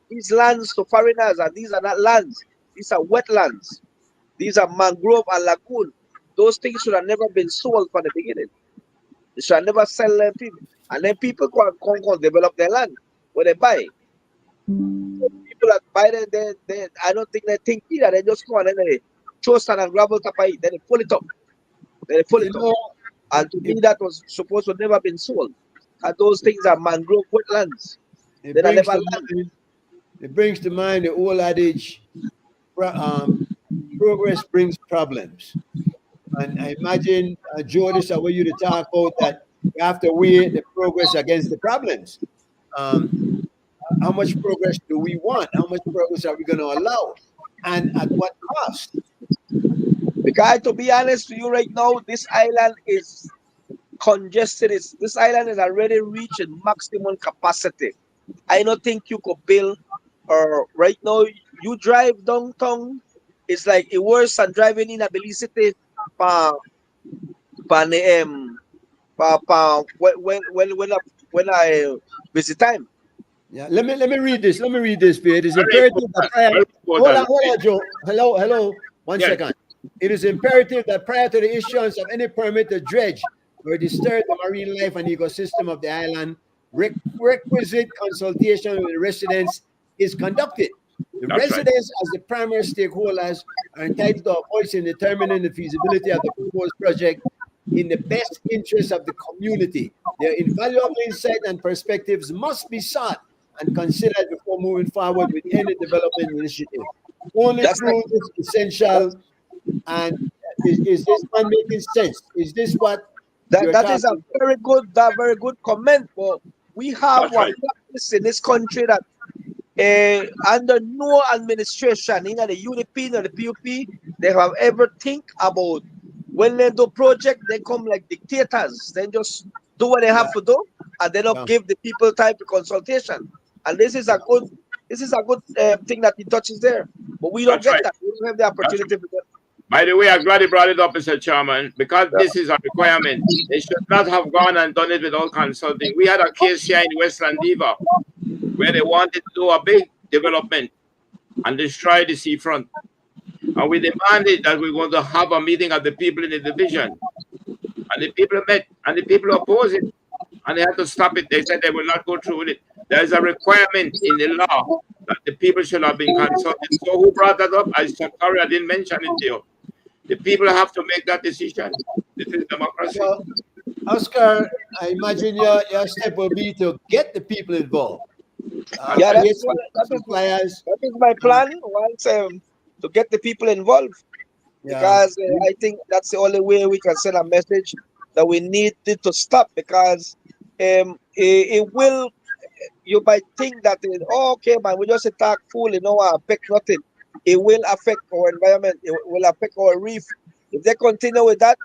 these lands to foreigners, and these are not lands. These are wetlands. These are mangrove and lagoon. Those things should have never been sold from the beginning. They should have never sell them people. And then people go and develop their land where they buy. So people that buy them, they I don't think they think either. They just go and then they throw sand and gravel top of it. Then they pull it up. And to me, that was supposed to never been sold. And those things are mangrove wetlands. It brings to mind the old adage, progress brings problems. And I imagine, Joe, this is what you to talk about that you have to weigh the progress against the problems. How much progress do we want? How much progress are we going to allow? And at what cost? Because to be honest with you right now, this island is congested. This island is already reaching maximum capacity. I don't think you could build right now. You drive downtown, it's like it worse than driving in a Belize City when I visit time. Yeah, let me read this. Let me read this, It is imperative that hold on, Joe. Hello. One second. It is imperative that prior to the issuance of any permit to dredge or disturb the marine life and ecosystem of the island, requisite consultation with the residents is conducted. The residents, as the primary stakeholders, are entitled to a voice in determining the feasibility of the proposed project in the best interest of the community. Their invaluable insight and perspectives must be sought and considered before moving forward with any development initiative. Only through this essential. And is this one making sense? Is this what that is a very good comment? But we have one practice in this country that under no administration, either the UDP or the PUP, they have ever think about when they do project, they come like dictators. They just do what they have to do, and they don't give the people time to consultation. And this is a good thing that he touches there. But we don't get that. We don't have the opportunity to get. By the way, I'm glad you brought it up, Mr. Chairman, because this is a requirement. They should not have gone and done it without consulting. We had a case here in Westland Diva where they wanted to do a big development. and destroy the seafront. And we demanded that we want to have a meeting of the people in the division. And the people met, and the people opposed it, and they had to stop it. They said they will not go through with it. There is a requirement in the law that the people should have been consulted. So who brought that up? Sorry, I didn't mention it to you. The people have to make that decision. This is democracy. So, Oscar, I imagine your step will be to get the people involved. Yeah, that Create is, some flyers. that is my plan. Once to get the people involved, Yeah. because I think that's the only way we can send a message that we need it to stop. Because it will. You might think that oh, okay, man, we just attack fool, affect nothing. It will affect our environment. It will affect our reef. If they continue with that,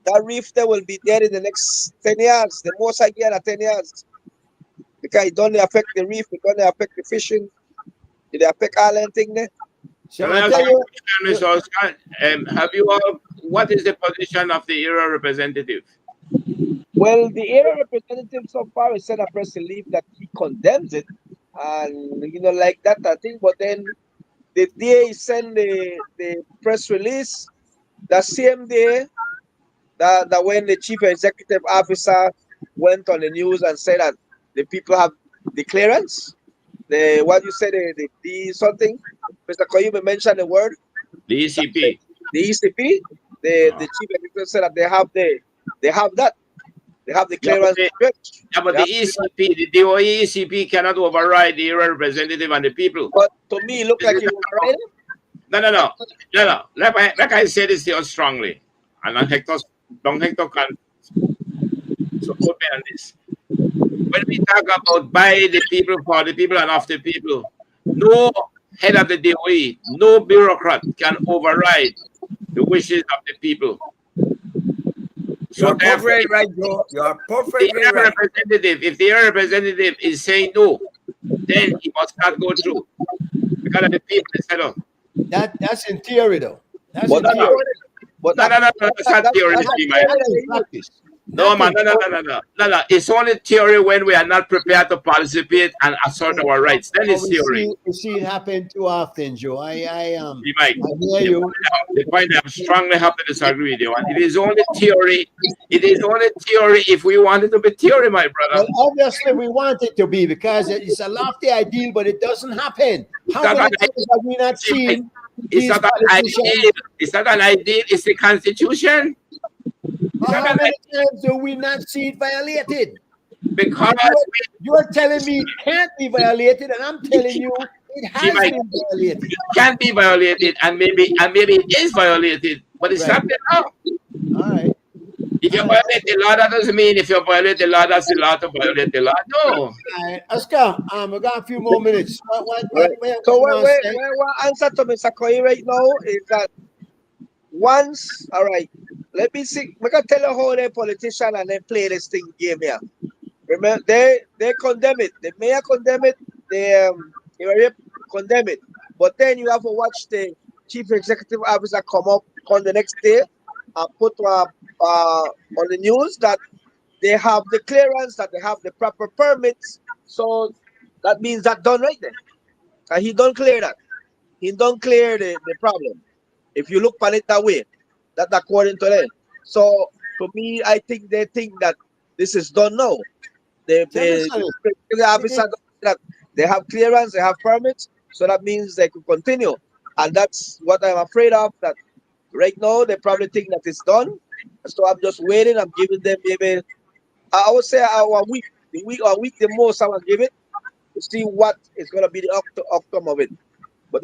that reef there will be dead in the next 10 years. The most I get at 10 years. Because it don't affect the reef, it don't affect the fishing, it affect all that thing there. So Can I I ask tell you a you, question, Mr. Oscar? Have you all, what is the position of the area representative? Well, the area representative so far has said a press release that he condemns it, and like that, I think. But then the day he sent the press release, the same day that when the chief executive officer went on the news and said that the people have the clearance, the what you said, the something, Mr. Koyume mentioned the word, The ECP. the ECP, the chief executive said that they have that. They have the Yeah, clearance. but the ECP, the DOE ECP cannot override the area representative and the people. But to me, it looked like you were right. No. Like I said this here strongly, and Don Hector can support me on this. When we talk about by the people, for the people, and of the people, no head of the DOE, no bureaucrat can override the wishes of the people. You're perfectly right, Joe. You're perfectly right. If the area representative is saying no, then he must not go through. Because of the people instead of. that's in theory, though. That's But in that's theory. No, that's not theory, Mike. Practice. No, man, no. It's only theory when we are not prepared to participate and assert our rights. Then it's theory. We see it happen too often, Joe. I Mike, hear you. the point I strongly have to disagree with you. And it is only theory. It is only theory if we want it to be theory, my brother. Well, obviously, we want it to be because it's a lofty ideal, but it doesn't happen. How many times have we not seen? It's not an ideal. It's not an ideal. It's the Constitution. How many times do we not see it violated? Because you're telling me it can't be violated, and I'm telling you it has been violated. It can be violated, and maybe it is violated, but it's not the law. All right. If you violate the law, that doesn't mean if you violate the law, that's the law to violate the law. No. All right, Oscar, we got a few more minutes. What answer to Mr. Koi right now is that once, all right, let me see. We can tell you how they politician and they play this thing game here. Remember, they condemn it. The mayor condemn it. The condemn it. But then you have to watch the chief executive officer come up on the next day and put on the news that they have the clearance, that they have the proper permits. So that means that done right then. And he don't clear that. He don't clear the problem. If you look at it that way, that according to them. So to me, I think they think that this is done now. The officer that they have clearance, they have permits, so that means they could continue. And that's what I'm afraid of, that right now they probably think that it's done. So I'm just waiting. I'm giving them maybe, I would say a week the most I will give it to see what is going to be the outcome of it. But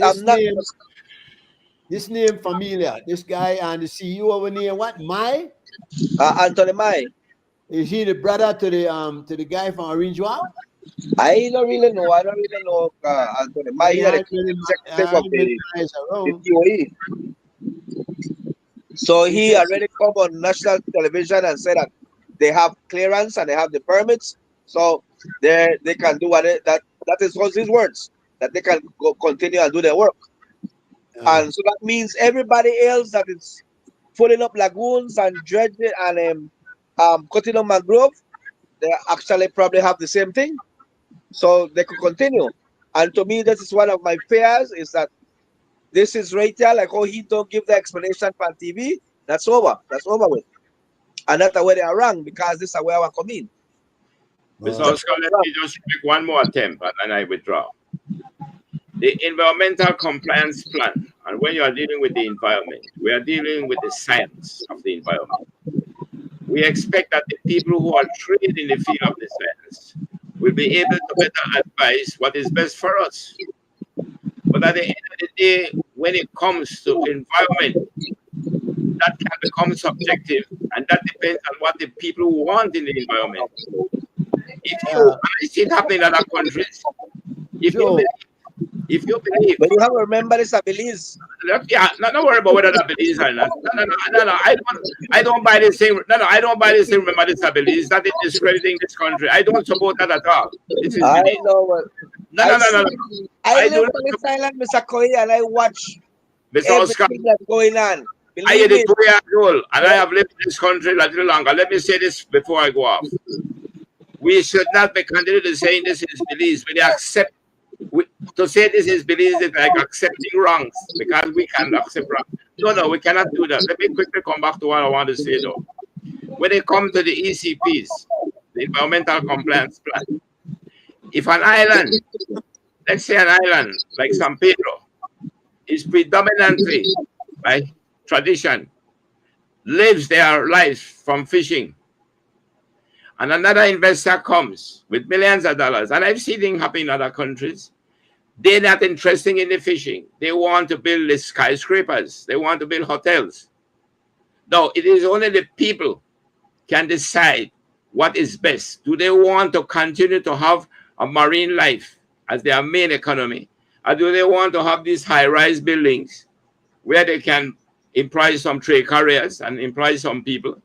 this name familiar. This guy and the CEO over there, what? Mai? Anthony Mai. Is he the brother to the guy from Orange Walk? I don't really know. Anthony Mai. He's the executive of the DOE. So he already come on national television and said that they have clearance and they have the permits, so they can do that is his words, that they can go continue and do their work. And so that means everybody else that is filling up lagoons and dredging and cutting up mangrove, they actually probably have the same thing, so they could continue. And to me, this is one of my fears, is that this is right there, like, oh, he don't give the explanation on TV. That's over. That's over with. And that's where they are wrong, because this is where I want to come in. Mr. Oscar, let me just make one more attempt and I withdraw. The environmental compliance plan, and when you are dealing with the environment, we are dealing with the science of the environment. We expect that the people who are trained in the field of the science will be able to better advise what is best for us. But at the end of the day, when it comes to environment, that can become subjective, and that depends on what the people want in the environment. I see it happening in other countries. If you believe, but you have to remember this, Belize. Yeah, not worry about whether that Belize or not. No. I don't buy this thing. No, I don't buy this thing. Remember this Belize. That is discrediting this country. I don't support that at all. This is I Belize. know. No. I live on this island, Mr. Koi, and I watch Mr. Oscar, everything that's going on. I am Believe me. 2 years old, and I have lived in this country a little longer. Let me say this before I go off. We should not be continuing saying this is Belize. We accept. To say this is Belize is like accepting wrongs, because we can accept wrongs. No, we cannot do that. Let me quickly come back to what I want to say though. When it comes to the ECPs, the Environmental Compliance Plan, if an island, let's say an island like San Pedro, is predominantly by tradition, lives their life from fishing, and another investor comes with millions of dollars, and I've seen things happen in other countries. They're not interested in the fishing. They want to build the skyscrapers. They want to build hotels. No, it is only the people can decide what is best. Do they want to continue to have a marine life as their main economy? Or do they want to have these high-rise buildings where they can employ some trade carriers and employ some people?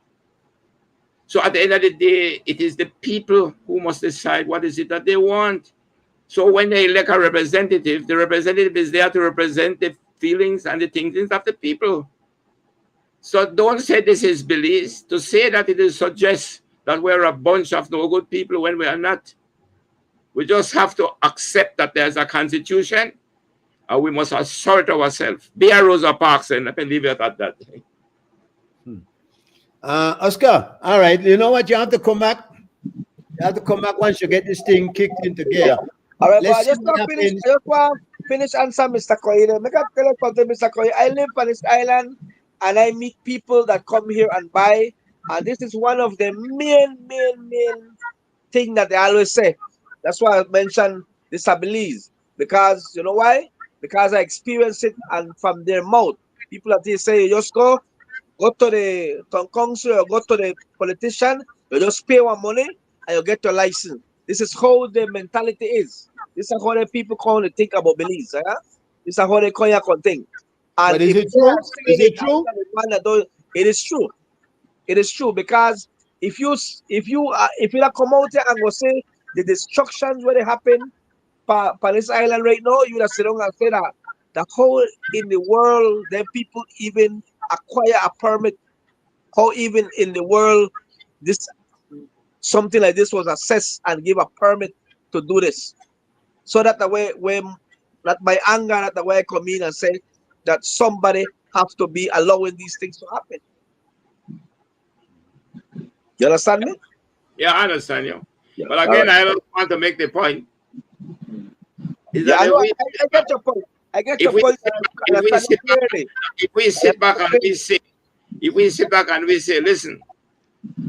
So at the end of the day, it is the people who must decide what is it that they want. So when they elect a representative, the representative is there to represent the feelings and the thinkings of the people. So don't say this is Belize. To say that it is suggests that we're a bunch of no good people when we are not. We just have to accept that there's a constitution, and we must assert ourselves. Be a Rosa Parks, and I can leave it at that. Oscar, all right. You know what? You have to come back. You have to come back once you get this thing kicked into gear. All right, but I just want to finish answer Mr. Koi. Make a tell you something, Mr. Koi. I live on this island, and I meet people that come here and buy, and this is one of the main thing that they always say. That's why I mentioned this Belize, because you know why? Because I experienced it, and from their mouth, people that they say, you just go to the council or go to the politician, you just pay one money and you get your license. This is how the mentality is. This is how the people come to think about Belize. This is how they come here and think. And but is it true? Is it true? It is true. It is true, because if you come out here and go say the destructions where they happen for this island right now, you would sit down and say that the whole in the world, then people even acquire a permit. How even in the world this something like this was assessed and give a permit to do this. So that the way when that my anger, that the way I come in and say that somebody have to be allowing these things to happen. You understand me? Yeah, I understand you. But again, I don't want to make the point. I get your point. I get your point. If we sit back and we say, listen,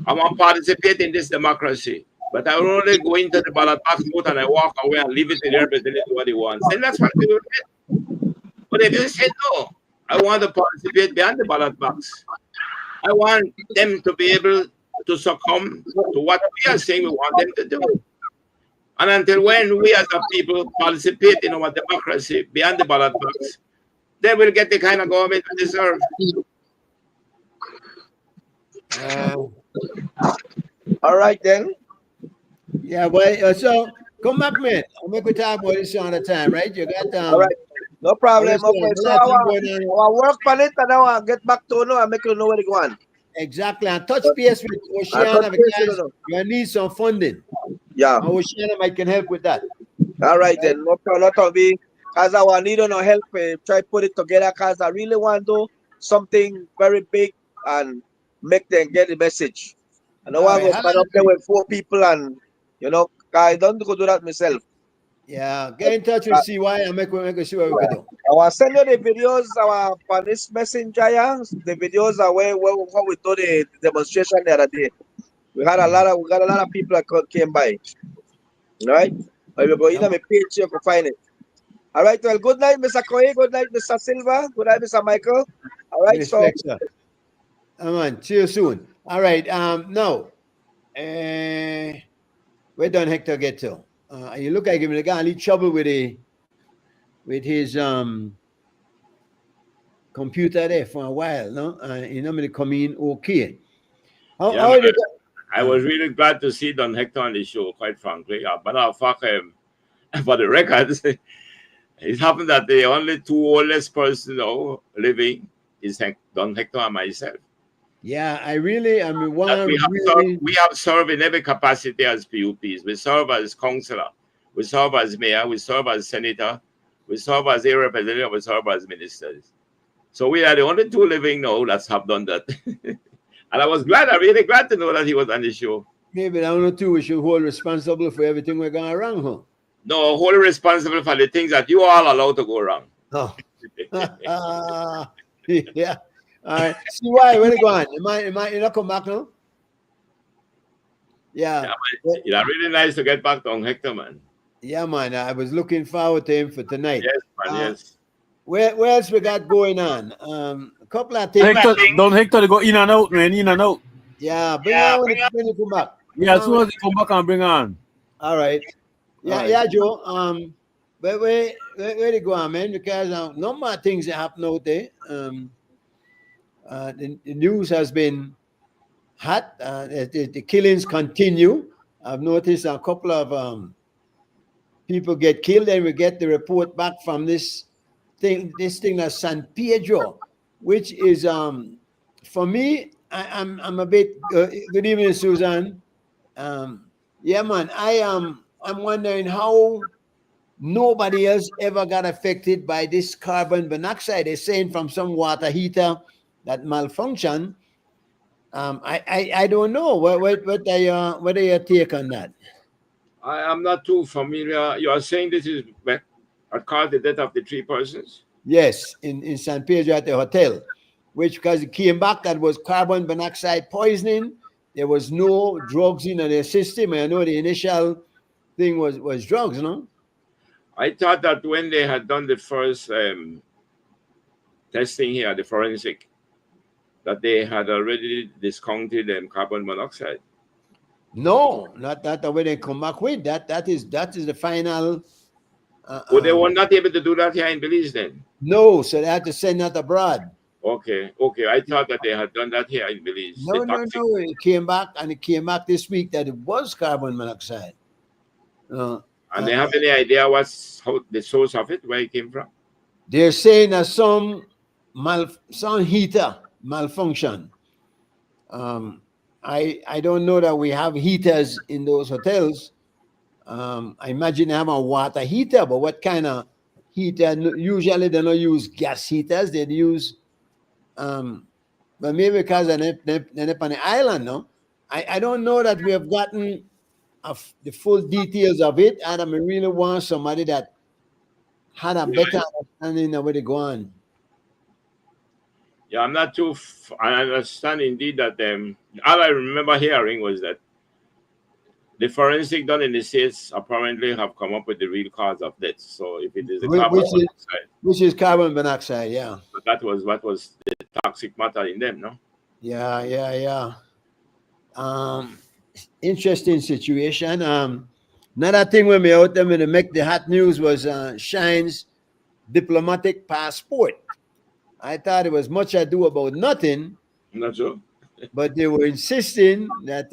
I want to participate in this democracy, but I will only go into the ballot box vote and I walk away and leave it to the representative what he wants. Then that's what we will get. But if you say no, I want to participate beyond the ballot box. I want them to be able to succumb to what we are saying we want them to do. And until when we as a people participate in our democracy beyond the ballot box, they will get the kind of government we deserve. All right then. Yeah, well, so come back, man. I'll make we talk about this all the time, right? You got all right. No problem. Okay. So I work on it and I get back to you and make you know where to go on. Exactly. And touch base with Oceana because you need some funding. Yeah. And Oceana might can help with that. All right then, no problem. Not of me. Cause I want need no help. Try put it together. Cause I really want to do something very big and make them get the message. I don't All want right. to go stand up there with 4 people and I don't go do that myself. Yeah, get in touch with Uh, CY and make sure what we could do. I will send you the videos on this messenger. Yeah? The videos are where how we do the demonstration the other day. We got a lot of people that came by. All right. If you go in on my page, you can find it. All right. Well, good night, Mr. Koye. Good night, Mr. Silva. Good night, Mr. Michael. All right. So, Respect, sir. Come on, see you soon. All right. Now, where done Hector get to? You look like him the guy in trouble with his computer there for a while, no? You know, me come in okay. How Yeah, how man, are you? I was really glad to see Don Hector on the show, quite frankly. But for the records, it happened that the only two oldest person living is Don Hector and myself. Yeah, I mean, That one really. we have served in every capacity as PUPs. We serve as councillor, we serve as mayor, we serve as senator, we serve as a representative, we serve as ministers. So we are the only two living now that have done that. And I was really glad to know that he was on the show. Maybe I don't know we should hold responsible for everything we're going wrong, huh? No, wholly responsible for the things that you all allowed to go wrong. Oh. Yeah. All right. See why? Where they going? You not come back now? Yeah. It's really nice to get back to Hector, man. Yeah, man. I was looking forward to him for tonight. Yes, man, yes. Where else we got going on? A couple of things. Don't Hector go in and out, man, in and out. Yeah, bring on when you come back. Yeah, as soon as you come back and bring on. All right. Yeah, yeah, Joe. But where they go on, man? Because number of things that happen out there. The news has been hot. The killings continue. I've noticed a couple of people get killed, and we get the report back from this thing that's San Pedro, which is for me. I'm a bit. Good evening, Susan. Yeah, man. I'm wondering how nobody else ever got affected by this carbon monoxide. They're saying from some water heater that malfunction. I don't know. What are your take on that? I am not too familiar. You are saying this is what caused the death of the 3 persons? Yes, in San Pedro at the hotel, which because it came back that was carbon monoxide poisoning. There was no drugs in their system. I know the initial thing was drugs, no? I thought that when they had done the first testing here, the forensic, that they had already discounted carbon monoxide. No, not the way they come back with. That is the final. They were not able to do that here in Belize then? No, so they had to send that abroad. Okay. I thought that they had done that here in Belize. No. It came back this week that it was carbon monoxide. And they have any idea how the source of it, where it came from? They're saying that some heater malfunction. I don't know that we have heaters in those hotels. I imagine they have a water heater, but what kind of heater? Usually they don't use gas heaters. They use, but maybe because they're on the island, no? I don't know that we have gotten the full details of it, and I really want somebody that had a better understanding of where they go on. Yeah, I'm not too. I understand indeed that all I remember hearing was that the forensic done in the States apparently have come up with the real cause of death. So if it is the carbon monoxide, which is carbon monoxide, yeah. But that was what was the toxic matter in them, no? Yeah. Interesting situation. Another thing when we out there when they make the hot news was Shine's diplomatic passport. I thought it was much ado about nothing. Not sure. But they were insisting that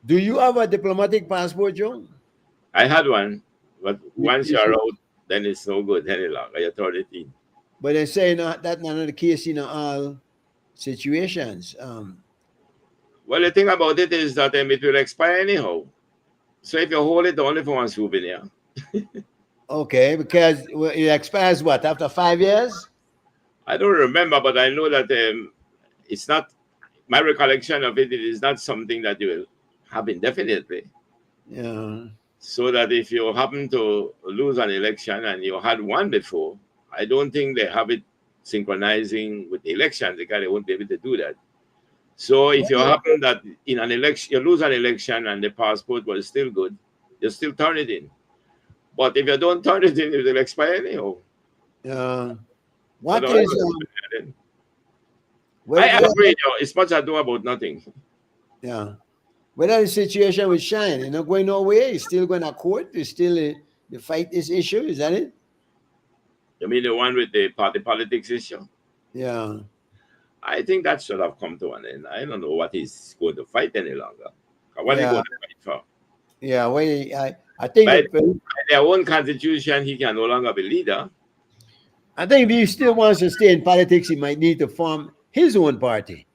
do you have a diplomatic passport, Joe? I had one, but once you're out, then it's no good any longer. You throw it in. But they're saying that's not the case in all situations. Well, the thing about it is that it will expire anyhow. So if you hold it only for one souvenir. Okay, because it expires what, after 5 years? I don't remember, but I know that it's not, my recollection of it, it is not something that you will have indefinitely. Yeah. So that if you happen to lose an election and you had one before, I don't think they have it synchronizing with the election because they won't be able to do that. So if you happen that in an election, you lose an election and the passport was still good, you still turn it in. But if you don't turn it in, it will expire anyhow. What So is I agree, you know, it's much ado about nothing. yeah. Whether the situation with Shine, you're not going nowhere, you're still going to court, you still you fight this issue, is that it? You mean the one with the party politics issue? Yeah. I think that should have come to an end. I don't know what he's going to fight any longer. What are you going to fight for? Yeah, well, I think by their own constitution, he can no longer be leader. I think if he still wants to stay in politics, he might need to form his own party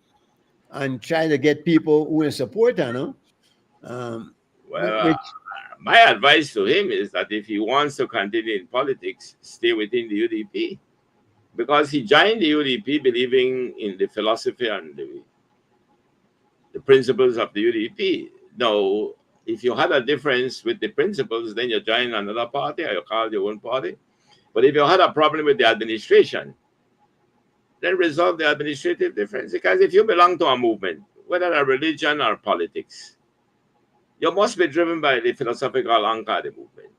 and try to get people who will support him. My advice to him is that if he wants to continue in politics, stay within the UDP. Because he joined the UDP believing in the philosophy and the principles of the UDP. Now, if you had a difference with the principles, then you join another party or you call your own party. But if you had a problem with the administration, then resolve the administrative difference. Because if you belong to a movement, whether a religion or politics, you must be driven by the philosophical anchor of the movement.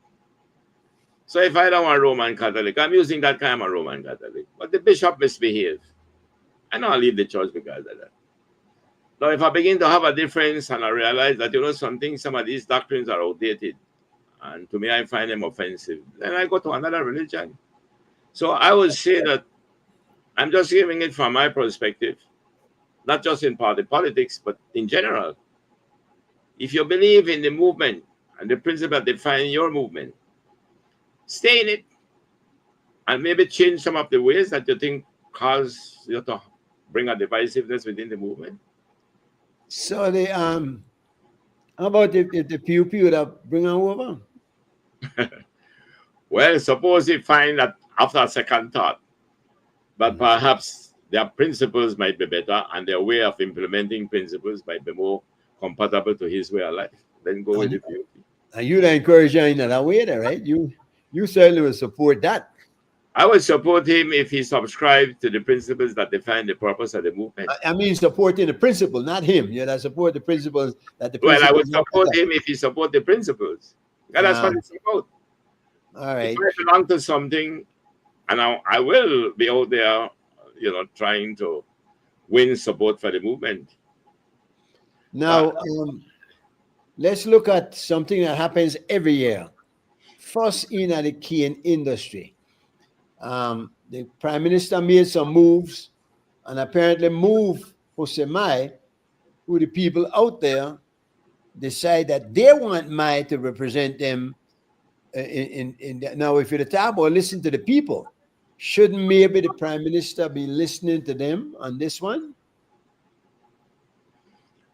So if I don't want a Roman Catholic, I'm using that kind of a Roman Catholic. But the bishop misbehaved. And I'll leave the church because of that. Now, if I begin to have a difference and I realize that, you know, some of these doctrines are outdated, and to me, I find them offensive, then I go to another religion. So I would say that I'm just giving it from my perspective, not just in party politics, but in general. If you believe in the movement and the principle that define your movement, stay in it and maybe change some of the ways that you think cause you to bring a divisiveness within the movement. So the how about if the PUP would have bring them over? Well, suppose you find that after a second thought, but perhaps their principles might be better and their way of implementing principles might be more compatible to his way of life, then go with the PUP. And you'd encourage him in that way, there, right? You certainly would support that. I would support him if he subscribed to the principles that define the purpose of the movement. I mean, supporting the principle, not him. Yeah, I support the principles that the. Well, I would support him if he support the principles. That's what it's about. All right. If I belong to something, and I will be out there, you know, trying to win support for the movement. Now, let's look at something that happens every year. First, in the cane industry. The Prime Minister made some moves and apparently moved Mai, who the people out there decide that they want Mai to represent them now if you're the top or listen to the people, shouldn't maybe the Prime Minister be listening to them on this one?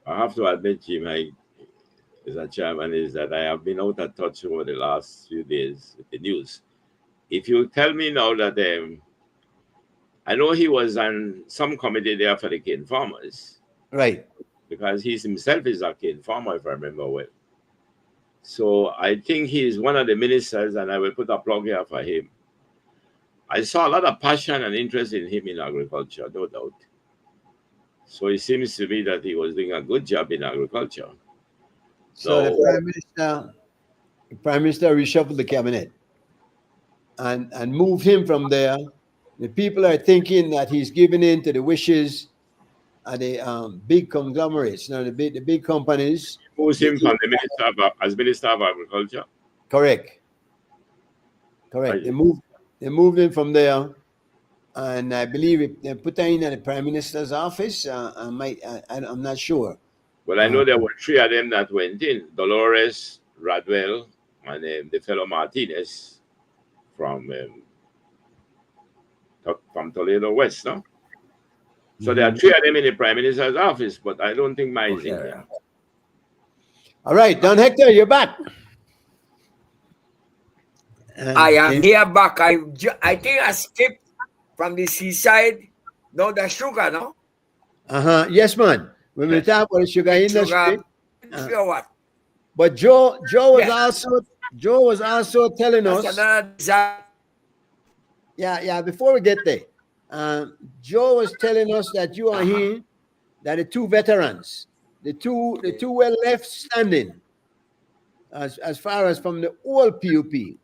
I have to admit, Jim, as a chairman, is that I have been out of touch over the last few days with the news. If you tell me now that I know he was on some committee there for the cane farmers. Right. Because he himself is a cane farmer, if I remember well. So I think he is one of the ministers, and I will put a plug here for him. I saw a lot of passion and interest in him in agriculture, no doubt. So it seems to me that he was doing a good job in agriculture. So the Prime Minister reshuffled the cabinet and moved him from there. The people are thinking that he's giving in to the wishes of the big conglomerates, the big companies. Moves him from the as Minister of Agriculture. Correct. They moved him from there, and I believe they put him in the Prime Minister's office. I'm not sure. Well, I know there were three of them that went in: Dolores, Radwell, and the fellow Martinez from Toledo West, no? So there are three of them in the Prime Minister's office, but I don't think mine is in there. All right, Don Hector, you're back. I am here back. I think I skipped from the seaside. No, the sugar, no? Yes, man. When we talk about the sugar industry, industry or what? but Joe was Yes. also telling That's us. another design. Yeah. Before we get there, Joe was telling us that you are here, that the two veterans, the two were left standing, as far as from the old PUP.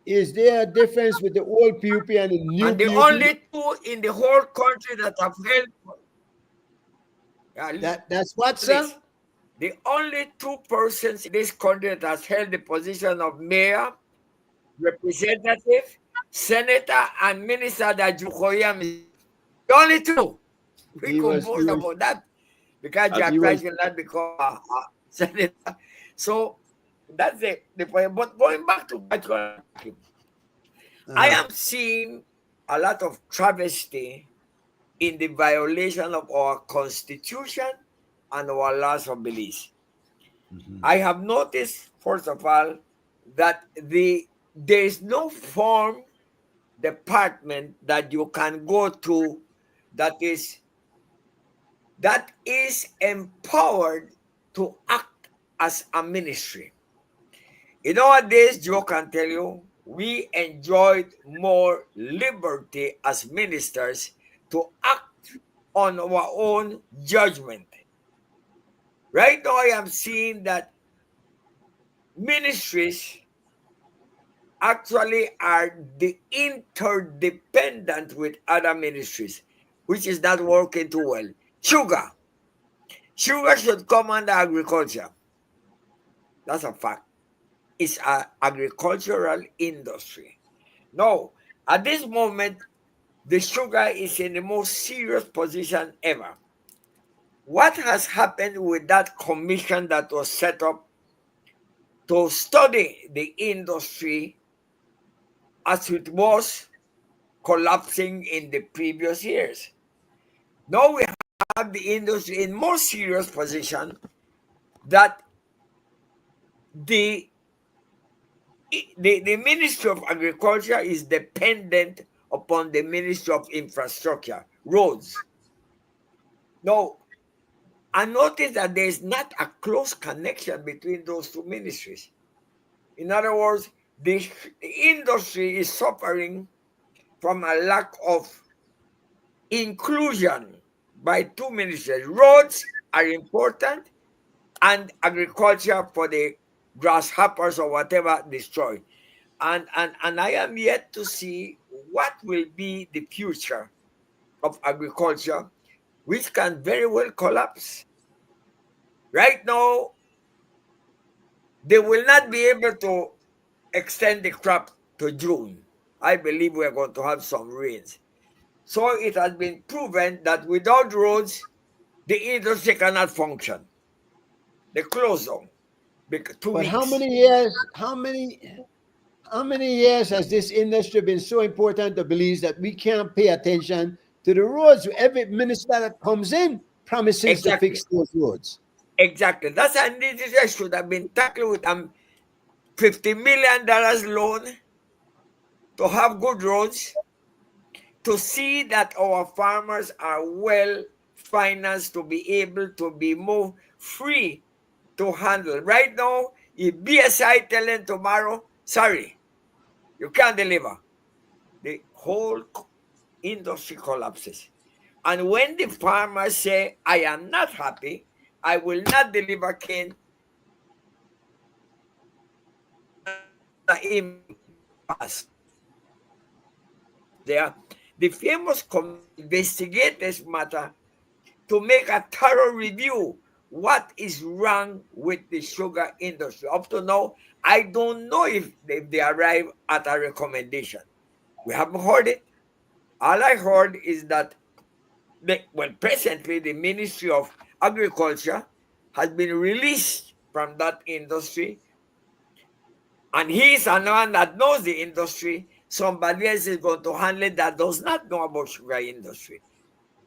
Is there a difference with the old PUP and the new And the PUP? only two in the whole country that have held. That's what, sir? The only two persons in this country that has held the position of mayor, representative, senator, and minister that Jukoyam is the only two. We composed about that because Jack Price will not become a senator. So that's the point. But going back to what I am seeing a lot of travesty in the violation of our constitution and our laws of belief. I have noticed, first of all, that there is no form department that you can go to that is empowered to act as a ministry. In our days, Joe can tell you, we enjoyed more liberty as ministers to act on our own judgment. Right now, I am seeing that ministries actually are interdependent with other ministries, which is not working too well. Sugar should come under agriculture. That's a fact. It's an agricultural industry. No, at this moment, the sugar is in the most serious position ever. What has happened with that commission that was set up to study the industry as it was collapsing in the previous years? Now we have the industry in more serious position that the Ministry of Agriculture is dependent upon the Ministry of Infrastructure, roads. Now, I noticed that there is not a close connection between those two ministries. In other words, the industry is suffering from a lack of inclusion by two ministries. Roads are important, and agriculture for the grasshoppers or whatever destroyed. And I am yet to see what will be the future of agriculture, which can very well collapse. Right now, they will not be able to extend the crop to June. I believe we are going to have some rains. So it has been proven that without roads, the industry cannot function. They close down. But how many years has this industry been so important to believe that we can't pay attention to the roads? Every minister that comes in promises to fix those roads. Exactly. That's an industry should have been tackled with $50 million loan to have good roads, to see that our farmers are well financed to be able to be more free to handle. Right now, if BSI tell them tomorrow, sorry, you can't deliver, the whole industry collapses. And when the farmers say, I am not happy, I will not deliver cane, there, the famous investigate this matter to make a thorough review what is wrong with the sugar industry. Up to now, I don't know if they arrive at a recommendation. We haven't heard it. All I heard is that, presently the Ministry of Agriculture has been released from that industry, and he is one that knows the industry. Somebody else is going to handle it that does not know about sugar industry.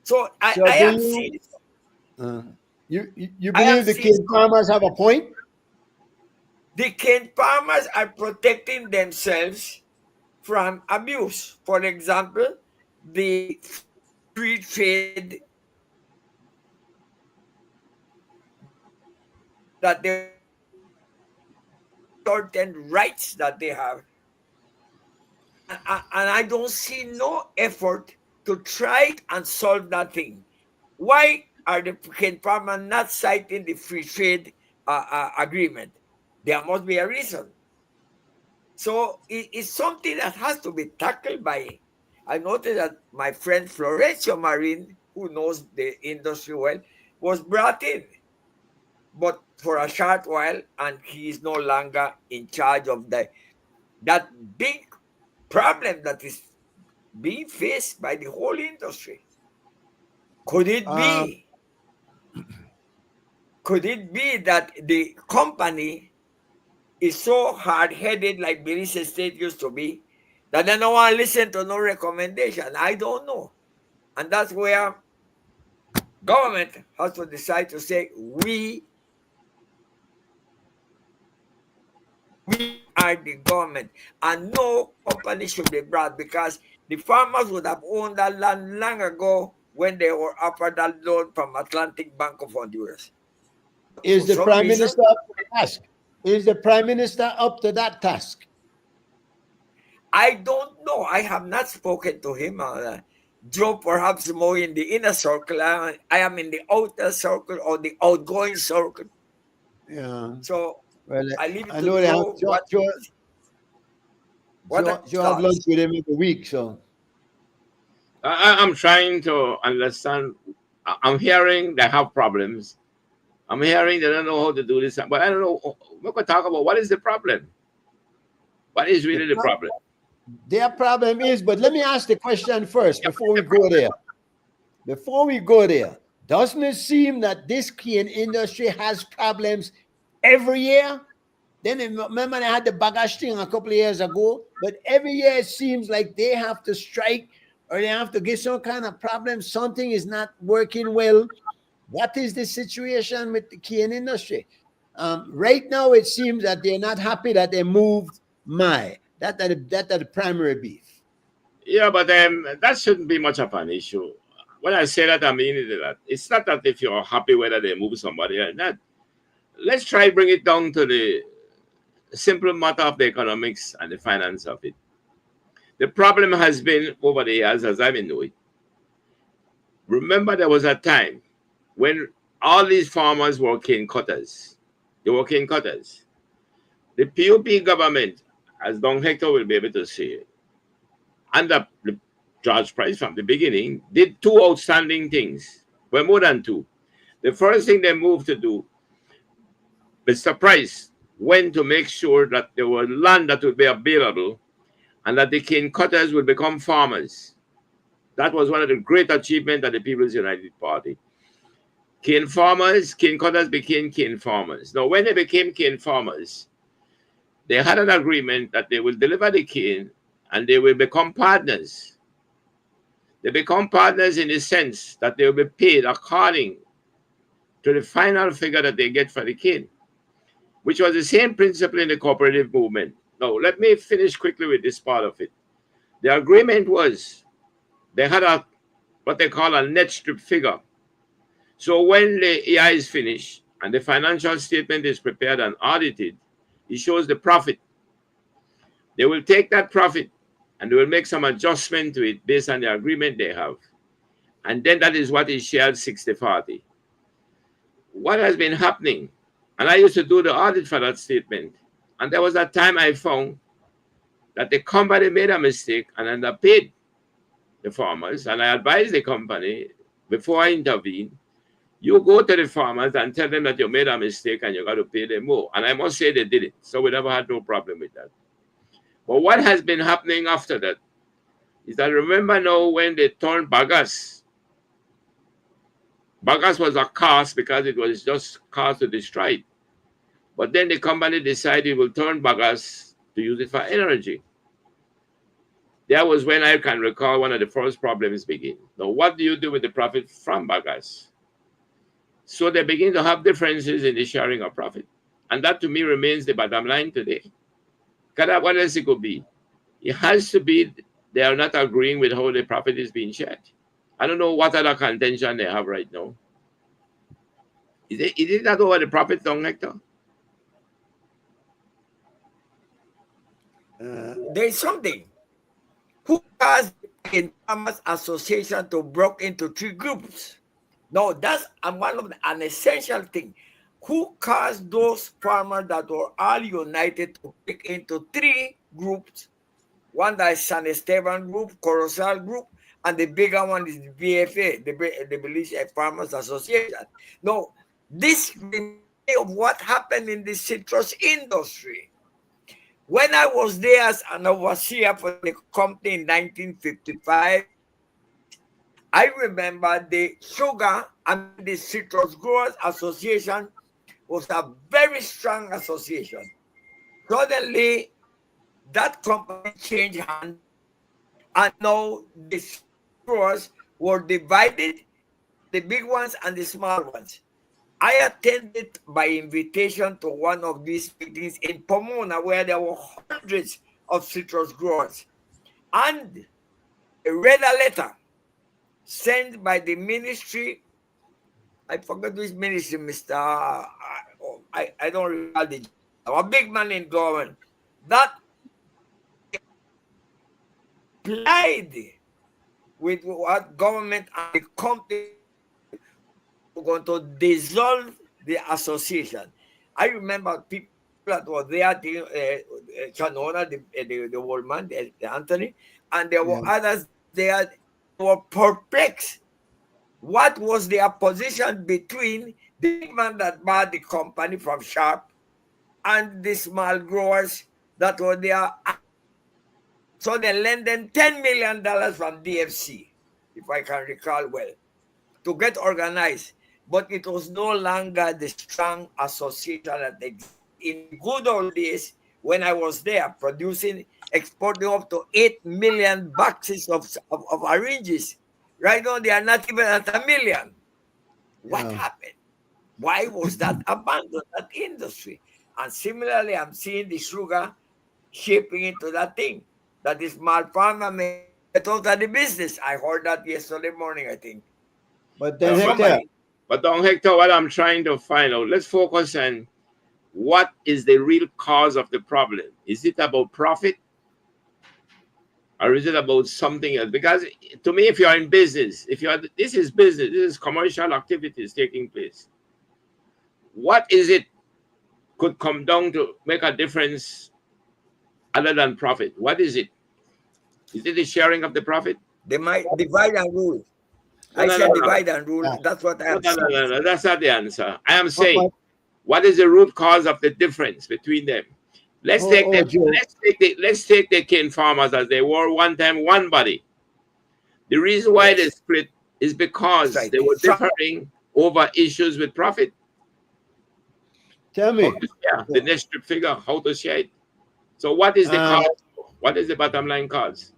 So I am seeing. You believe the cane farmers have a point? The cane farmers are protecting themselves from abuse. For example, the free trade that they certain rights that they have. And I don't see no effort to try and solve that thing. Why are the cane farmers not citing the free trade agreement? There must be a reason. So it's something that has to be tackled by. I noticed that my friend Florencio Marin, who knows the industry well, was brought in, but for a short while, and he is no longer in charge of that big problem that is being faced by the whole industry. Could it be? Could it be that the company is so hard-headed like Belize State used to be that they don't want to listen to no recommendation? I don't know. And that's where government has to decide to say, we are the government, and no company should be brought, because the farmers would have owned that land long ago when they were offered that loan from Atlantic Bank of Honduras. Is the Prime Minister up to the task? Is the Prime Minister up to that task? I don't know. I have not spoken to him. Joe, perhaps more in the inner circle. I am in the outer circle or the outgoing circle. Yeah. So well, I leave it I to know Joe. Joe have lunch with him every week, so. I'm trying to understand. I'm hearing they have problems. I'm hearing they don't know how to do this, but I don't know. We could talk about what is the problem. What is really the problem? Their problem is, but let me ask the question first before we go there. Before we go there, doesn't it seem that this cane industry has problems every year? Then remember they had the bagash thing a couple of years ago, but every year it seems like they have to strike or they have to get some kind of problem. Something is not working well. What is the situation with the cane industry? Right now, it seems that they're not happy that they moved that are the primary beef. Yeah, but that shouldn't be much of an issue. When I say that, I mean that it's not that if you're happy whether they move somebody or not. Let's try bring it down to the simple matter of the economics and the finance of it. The problem has been over the years, as I've been knowing. Remember, there was a time when all these farmers were cane cutters. They were cane cutters. The PUP government, as Don Hector will be able to say, under the George Price from the beginning, did two outstanding things. Well, more than two. The first thing they moved to do, Mr. Price went to make sure that there was land that would be available and that the cane cutters would become farmers. That was one of the great achievements of the People's United Party. Cane farmers, cane cutters became cane farmers. Now, when they became cane farmers, they had an agreement that they will deliver the cane and they will become partners. They become partners in the sense that they will be paid according to the final figure that they get for the cane, which was the same principle in the cooperative movement. Now, let me finish quickly with this part of it. The agreement was they had what they call a net strip figure. So when the EI is finished and the financial statement is prepared and audited, it shows the profit. They will take that profit and they will make some adjustment to it based on the agreement they have. And then that is what is shared 60-40. What has been happening, and I used to do the audit for that statement, and there was a time I found that the company made a mistake and underpaid the farmers, and I advised the company before I intervened, you go to the farmers and tell them that you made a mistake and you got to pay them more. And I must say they did it. So we never had no problem with that. But what has been happening after that is that remember now when they turned Bagas. Bagas was a cost because it was just cost to destroy it. But then the company decided it will turn Bagas to use it for energy. That was when I can recall one of the first problems begin. Now, what do you do with the profit from Bagas? So they begin to have differences in the sharing of profit. And that to me remains the bottom line today. What else it could be? It has to be they are not agreeing with how the profit is being shared. I don't know what other contention they have right now. Is it not over the profit, Don Hector? There's something. Who has in Farmers Association to broke into 3 groups? No, that's one of an essential thing. Who caused those farmers that were all united to break into 3 groups? One that is San Esteban group, Corozal group, and the bigger one is the BFA, the Belize Farmers Association. No, this reminds me of what happened in the citrus industry. When I was there as an overseer for the company in 1955, I remember the sugar and the Citrus Growers Association was a very strong association. Suddenly, that company changed hands, and now the growers were divided, the big ones and the small ones. I attended by invitation to one of these meetings in Pomona, where there were hundreds of citrus growers. And I read a letter sent by the ministry. I forgot which ministry, Mr. I don't recall the a big man in government that applied with what government and the company were going to dissolve the association. I remember people that were there, Chanona, the old man, the Anthony, and there were others there who were perplexed. What was the opposition between the man that bought the company from Sharp and the small growers that were there? So they lent them $10 million from DFC, if I can recall well, to get organized. But it was no longer the strong association that existed in good old days when I was there, exporting up to 8 million boxes of oranges. Right now, they are not even at 1 million. What happened? Why was that abandoned, that industry? And similarly, I'm seeing the sugar shaping into that thing. That is small farmer may get out of the business. I heard that yesterday morning, I think. But then Don Hector, what I'm trying to find out, let's focus on what is the real cause of the problem. Is it about profit? Or is it about something else? Because to me, if you're in business, this is business, this is commercial activities taking place. What is it could come down to make a difference other than profit? What is it? Is it the sharing of the profit? They might divide and rule. I said divide and rule. That's what I am saying. No, that's not the answer. I am saying, what is the root cause of the difference between them? Let's take the cane farmers as they were one time one body. The reason why they split is because they were differing over issues with profit. Tell me. The next strip figure, how to share it. So what is the cause? What is the bottom line cause?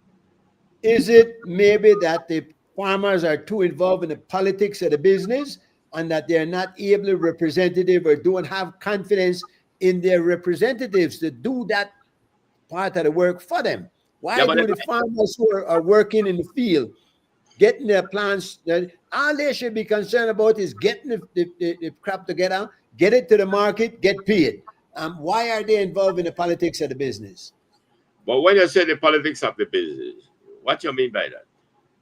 Is it maybe that the farmers are too involved in the politics of the business and that they're not able representative or don't have confidence in their representatives to do that part of the work for them? Why do the farmers who are working in the field, getting their plants, all they should be concerned about is getting the crop together, get it to the market, get paid? Why are they involved in the politics of the business? But when you say the politics of the business, what do you mean by that?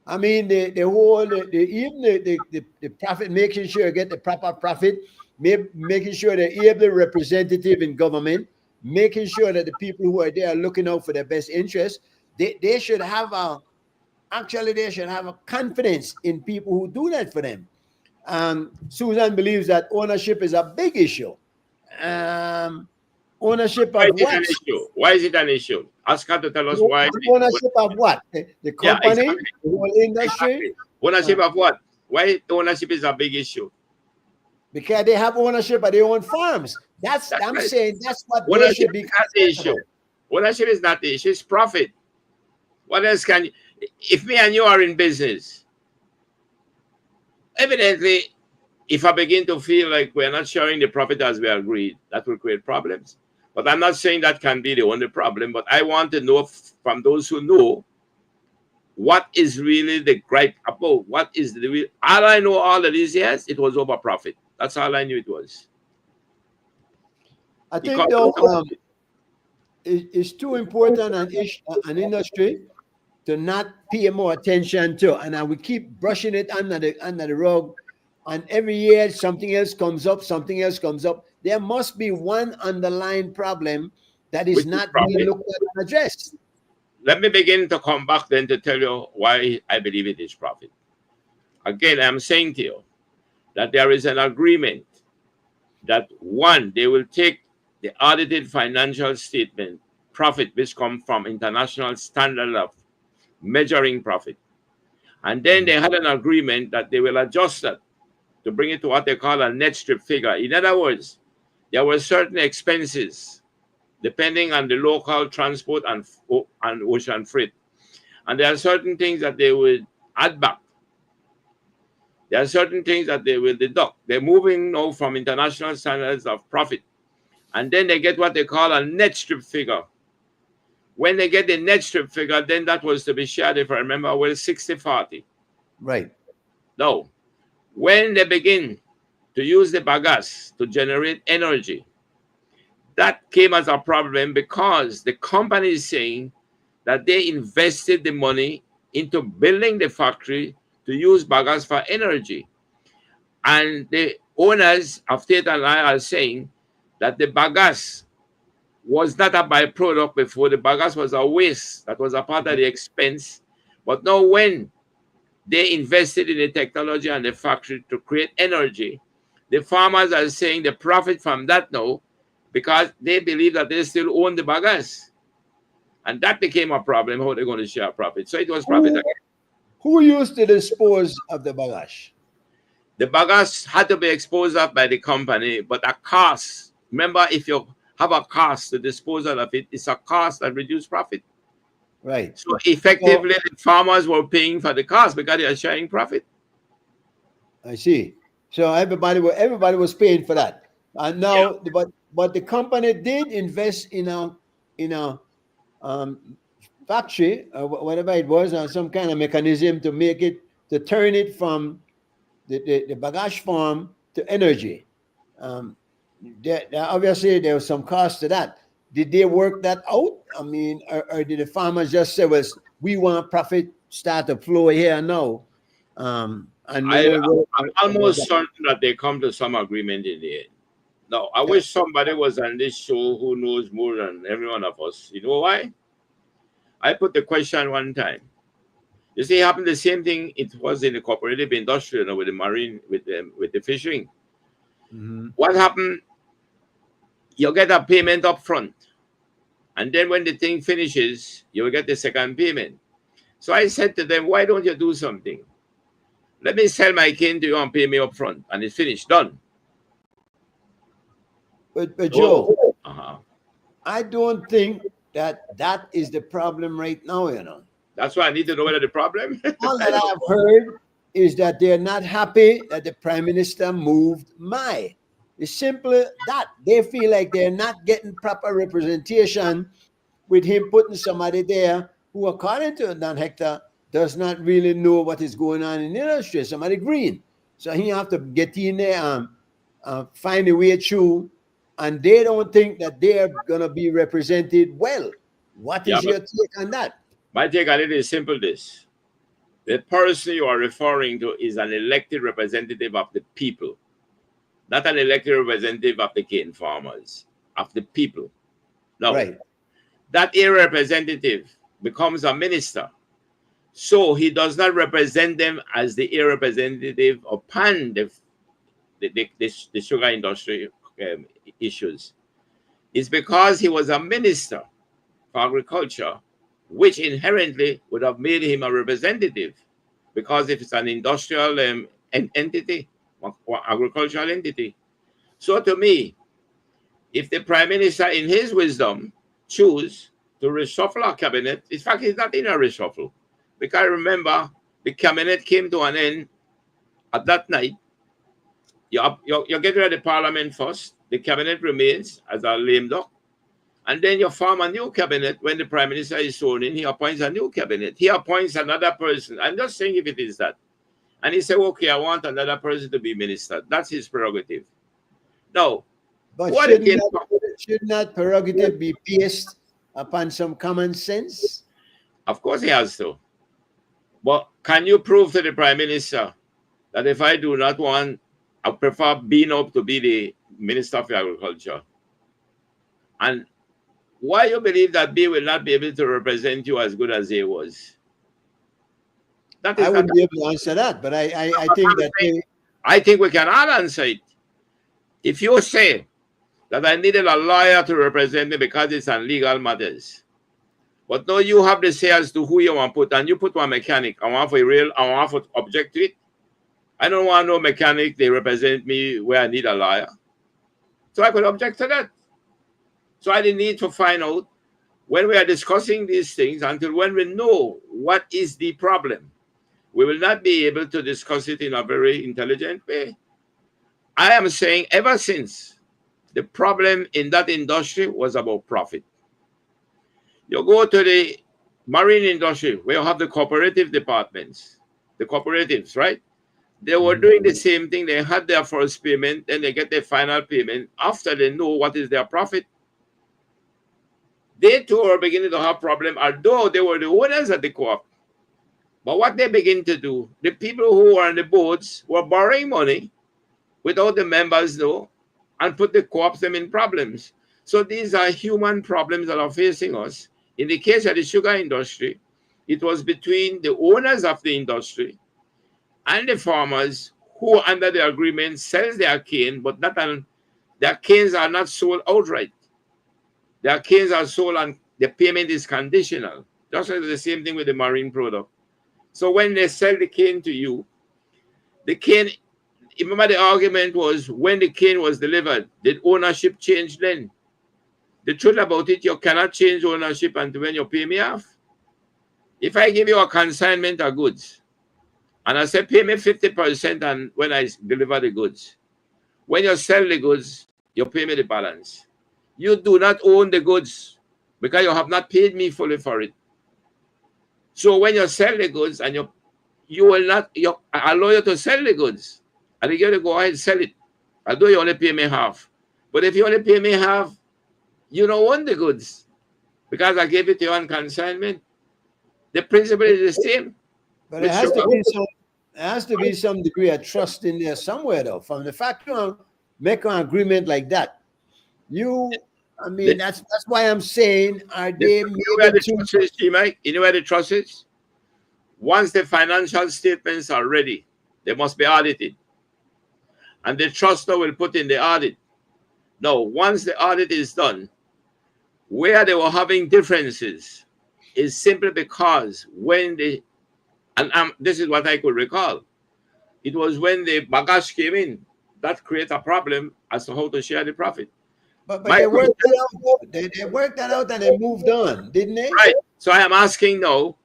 I mean, the whole, even the profit, making sure you get the proper profit, making sure they're able representative in government, making sure that the people who are there are looking out for their best interests. They should have they should have a confidence in people who do that for them. Susan believes that ownership is a big issue. Ownership of what? Why is it an issue? Ask her to tell us why. Ownership of what? The company, the whole industry. Exactly. Ownership of what? Why ownership is a big issue? Because they have ownership of their own farms. That's I'm saying that's what ownership should be. Not the issue. Ownership is not the issue. It's profit. What else can you? If me and you are in business, evidently if I begin to feel like we're not sharing the profit as we agreed, that will create problems. But I'm not saying that can be the only problem, but I want to know from those who know what is really the gripe about. What is the real? All I know all of these years, it was over profit. That's all I knew it was. I think though it's too important an industry to not pay more attention to, and we keep brushing it under the rug. And every year something else comes up, something else comes up. There must be one underlying problem that is not being looked at and addressed. Let me begin to come back then to tell you why I believe it is profit. Again, I'm saying to you that there is an agreement that one, they will take the audited financial statement profit which come from international standard of measuring profit. And then they had an agreement that they will adjust that to bring it to what they call a net strip figure. In other words, there were certain expenses depending on the local transport and ocean freight. And there are certain things that they will add back. There are certain things that they will deduct. They're moving now from international standards of profit. And then they get what they call a net strip figure. When they get the net strip figure, then that was to be shared, if I remember well, 60-40. Right. Now, when they begin to use the bagasse to generate energy, that came as a problem because the company is saying that they invested the money into building the factory to use bagasse for energy. And the owners of Tate and I are saying that the bagasse was not a byproduct before. The bagasse was a waste that was a part of the expense. But now when they invested in the technology and the factory to create energy, the farmers are saying the profit from that now, because they believe that they still own the bagasse. And that became a problem, how they're going to share profit. So it was profit again. Who used to dispose of the bagasse? The bagasse had to be disposed of by the company, but a cost. Remember, if you have a cost to dispose of it, it's a cost that reduces profit. Right. So effectively, the farmers were paying for the cost because they are sharing profit. I see. So everybody was paying for that. And now, but the company did invest in a factory or whatever it was, or some kind of mechanism to turn it from the bagasse farm to energy. Obviously there was some cost to that. Did they work that out? I mean, or did the farmers just say, "Well, we want profit start to flow here now"? And I'm almost certain that they come to some agreement in the end. Now, I wish somebody was on this show who knows more than every one of us. You know why? I put the question one time. You see, it happened the same thing it was in the cooperative industry, with the marine, with the fishing. Mm-hmm. What happened? You get a payment up front. And then when the thing finishes, you will get the second payment. So I said to them, why don't you do something? Let me sell my cane to you and pay me up front. And it's finished, done. But Joe, Uh-huh. I don't think that is the problem right now, That's why I need to know whether the problem. All that I've heard is that they're not happy that the Prime Minister moved Mai. It's simply that they feel like they're not getting proper representation with him putting somebody there who, according to Dan Hector, does not really know what is going on in the industry. Somebody green. So he have to get in there and find a way through. And they don't think that they're going to be represented well. What is your take on that? My take on it is simple this. The person you are referring to is an elected representative of the people, not an elected representative of the cane farmers, of the people. Now, that representative becomes a minister. So he does not represent them as the representative upon the sugar industry issues. It's because he was a minister for agriculture, which inherently would have made him a representative, because if it's an industrial entity, or agricultural entity. So to me, if the Prime Minister in his wisdom choose to reshuffle our cabinet, in fact, he's not in a reshuffle, because remember, the cabinet came to an end at that night, You get rid of the parliament first. The cabinet remains as a lame duck. And then you form a new cabinet. When the prime minister is sworn in, he appoints a new cabinet. He appoints another person. I'm just saying if it is that. And he said, okay, I want another person to be minister. That's his prerogative. No. But shouldn't that prerogative be based upon some common sense? Of course he has to. But can you prove to the prime minister that if I do not want, I prefer being up to be the minister of agriculture? And why you believe that B will not be able to represent you as good as A was? That is I wouldn't be able to answer that, but I think that I think we can all answer it. If you say that I needed a lawyer to represent me because it's on legal matters, but now you have the say as to who you want to put, and you put one mechanic, I want to object to it. I don't want no mechanic, they represent me where I need a lawyer. So I could object to that. So I didn't need to find out when we are discussing these things until when we know what is the problem. We will not be able to discuss it in a very intelligent way. I am saying ever since the problem in that industry was about profit. You go to the marine industry where you have the cooperative departments, the cooperatives, right? They were doing the same thing. They had their first payment, then they get their final payment after they know what is their profit. They too are beginning to have problems, although they were the owners of the co-op. But what they begin to do, the people who were on the boards were borrowing money without the members know, and put the co-ops them in problems. So these are human problems that are facing us. In the case of the sugar industry, it was between the owners of the industry and the farmers who, under the agreement, sells their cane, but not on, their canes are not sold outright. Their canes are sold and the payment is conditional. Just like the same thing with the marine product. So when they sell the cane to you, the cane, remember the argument was when the cane was delivered, did ownership change then? The truth about it, you cannot change ownership until when you pay me off. If I give you a consignment of goods, and I say pay me 50% and when I deliver the goods, when you sell the goods, you pay me the balance. You do not own the goods because you have not paid me fully for it. So when you sell the goods and you will not allow you to sell the goods, and you got to go ahead and sell it, although you only pay me half. But if you only pay me half, you don't own the goods because I gave it to you on consignment. The principle is the same. But it has to be some degree of trust in there somewhere, though. From the fact you make an agreement like that, that's why I'm saying, are they you know where the trust is, G-Mike? You know where the trust is? Once the financial statements are ready, they must be audited. And the truster will put in the audit. Now, once the audit is done, where they were having differences is simply because when this is what I could recall, it was when the bagash came in, that created a problem as to how to share the profit. But they worked that out. They worked that out and they moved on, didn't they? Right. So I am asking now,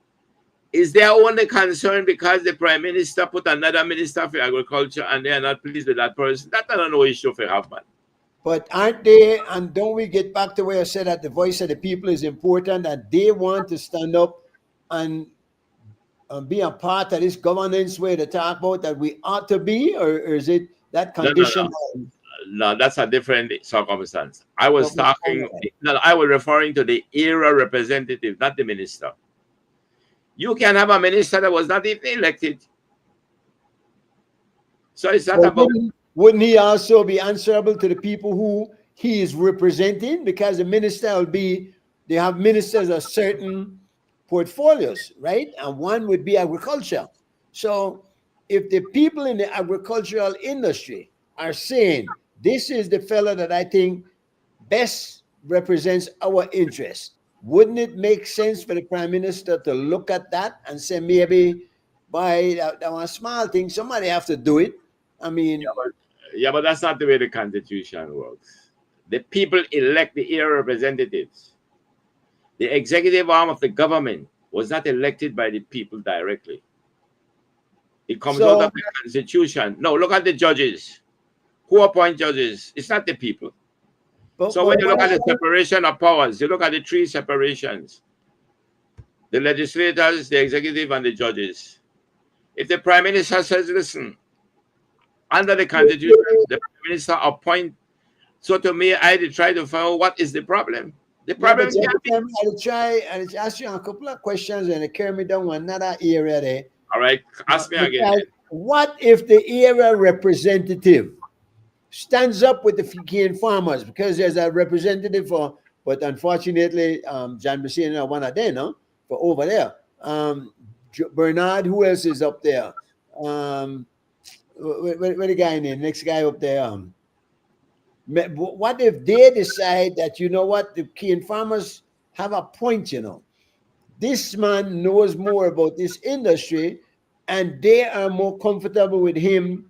is there only concern because the prime minister put another minister for agriculture and they are not pleased with that person? That's not no issue for have, man. But aren't they, and don't we get back to where I said that the voice of the people is important, that they want to stand up and be a part of this governance where they talk about that we ought to be, or is it that condition? No, that's a different circumstance. I was I was referring to the era representative, not the minister. You can have a minister that was not even elected. So it's not about... Wouldn't he also be answerable to the people who he is representing? Because the minister they have ministers of certain portfolios, right? And one would be agriculture. So if the people in the agricultural industry are saying, this is the fellow that I think best represents our interests, wouldn't it make sense for the prime minister to look at that and say, maybe by that small thing, somebody have to do it? I mean... Yeah, but that's not the way the Constitution works. The people elect the era representatives. The executive arm of the government was not elected by the people directly. It comes out of the Constitution. No, look at the judges. Who appoint judges? It's not the people. So when you look at the separation of powers, you look at the three separations: the legislators, the executive, and the judges. If the prime minister says, listen, under the constitution, the prime minister appoint. So to me, I try to find out what is the problem. The problem I'll try and ask you a couple of questions and carry me down another area there. All right, ask me again. What if the area representative stands up with the Fijian farmers? Because there's a representative for, but unfortunately, John Messina one of them, no? For over there. Bernard, who else is up there? Where the guy name? Next guy up there. What if they decide that, you know what, the Fijian farmers have a point, you know? This man knows more about this industry and they are more comfortable with him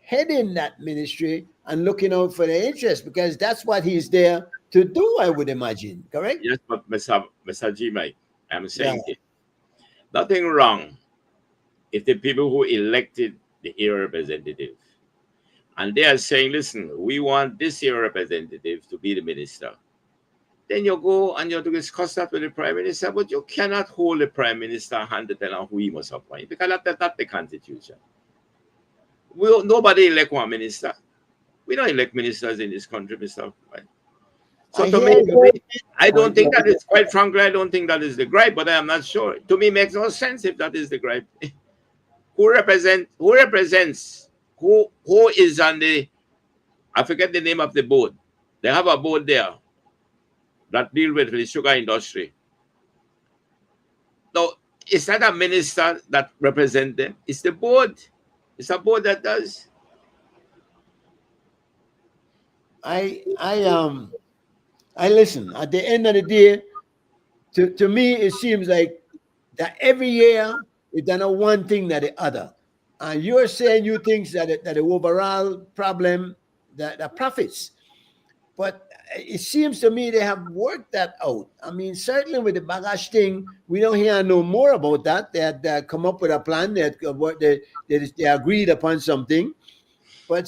heading that ministry and looking out for their interests, because that's what he's there to do, I would imagine, correct? Yes, but Mr. G. Mike, I'm saying nothing wrong if the people who elected the area representative and they are saying, listen, we want this area representative to be the minister. Then you go and you have to discuss that with the prime minister, but you cannot hold the prime minister hand to tell him who he must appoint, because that's not the constitution. Nobody elect one minister. We don't elect ministers in this country, Mr. Right? So to me, I don't think that is, quite frankly, I don't think that is the gripe, but I am not sure. To me, it makes no sense if that is the gripe. Who represents, who is on the, I forget the name of the board. They have a board there that deal with the sugar industry. No, it's not a minister that represents them. It's the board. It's a board that does. I listen. At the end of the day, to me, it seems like that every year it's done one thing than the other. And you're saying you think that the overall problem, the profits. But it seems to me they have worked that out. I mean, certainly with the bagage thing, we don't hear no more about that. They had come up with a plan. They agreed upon something. But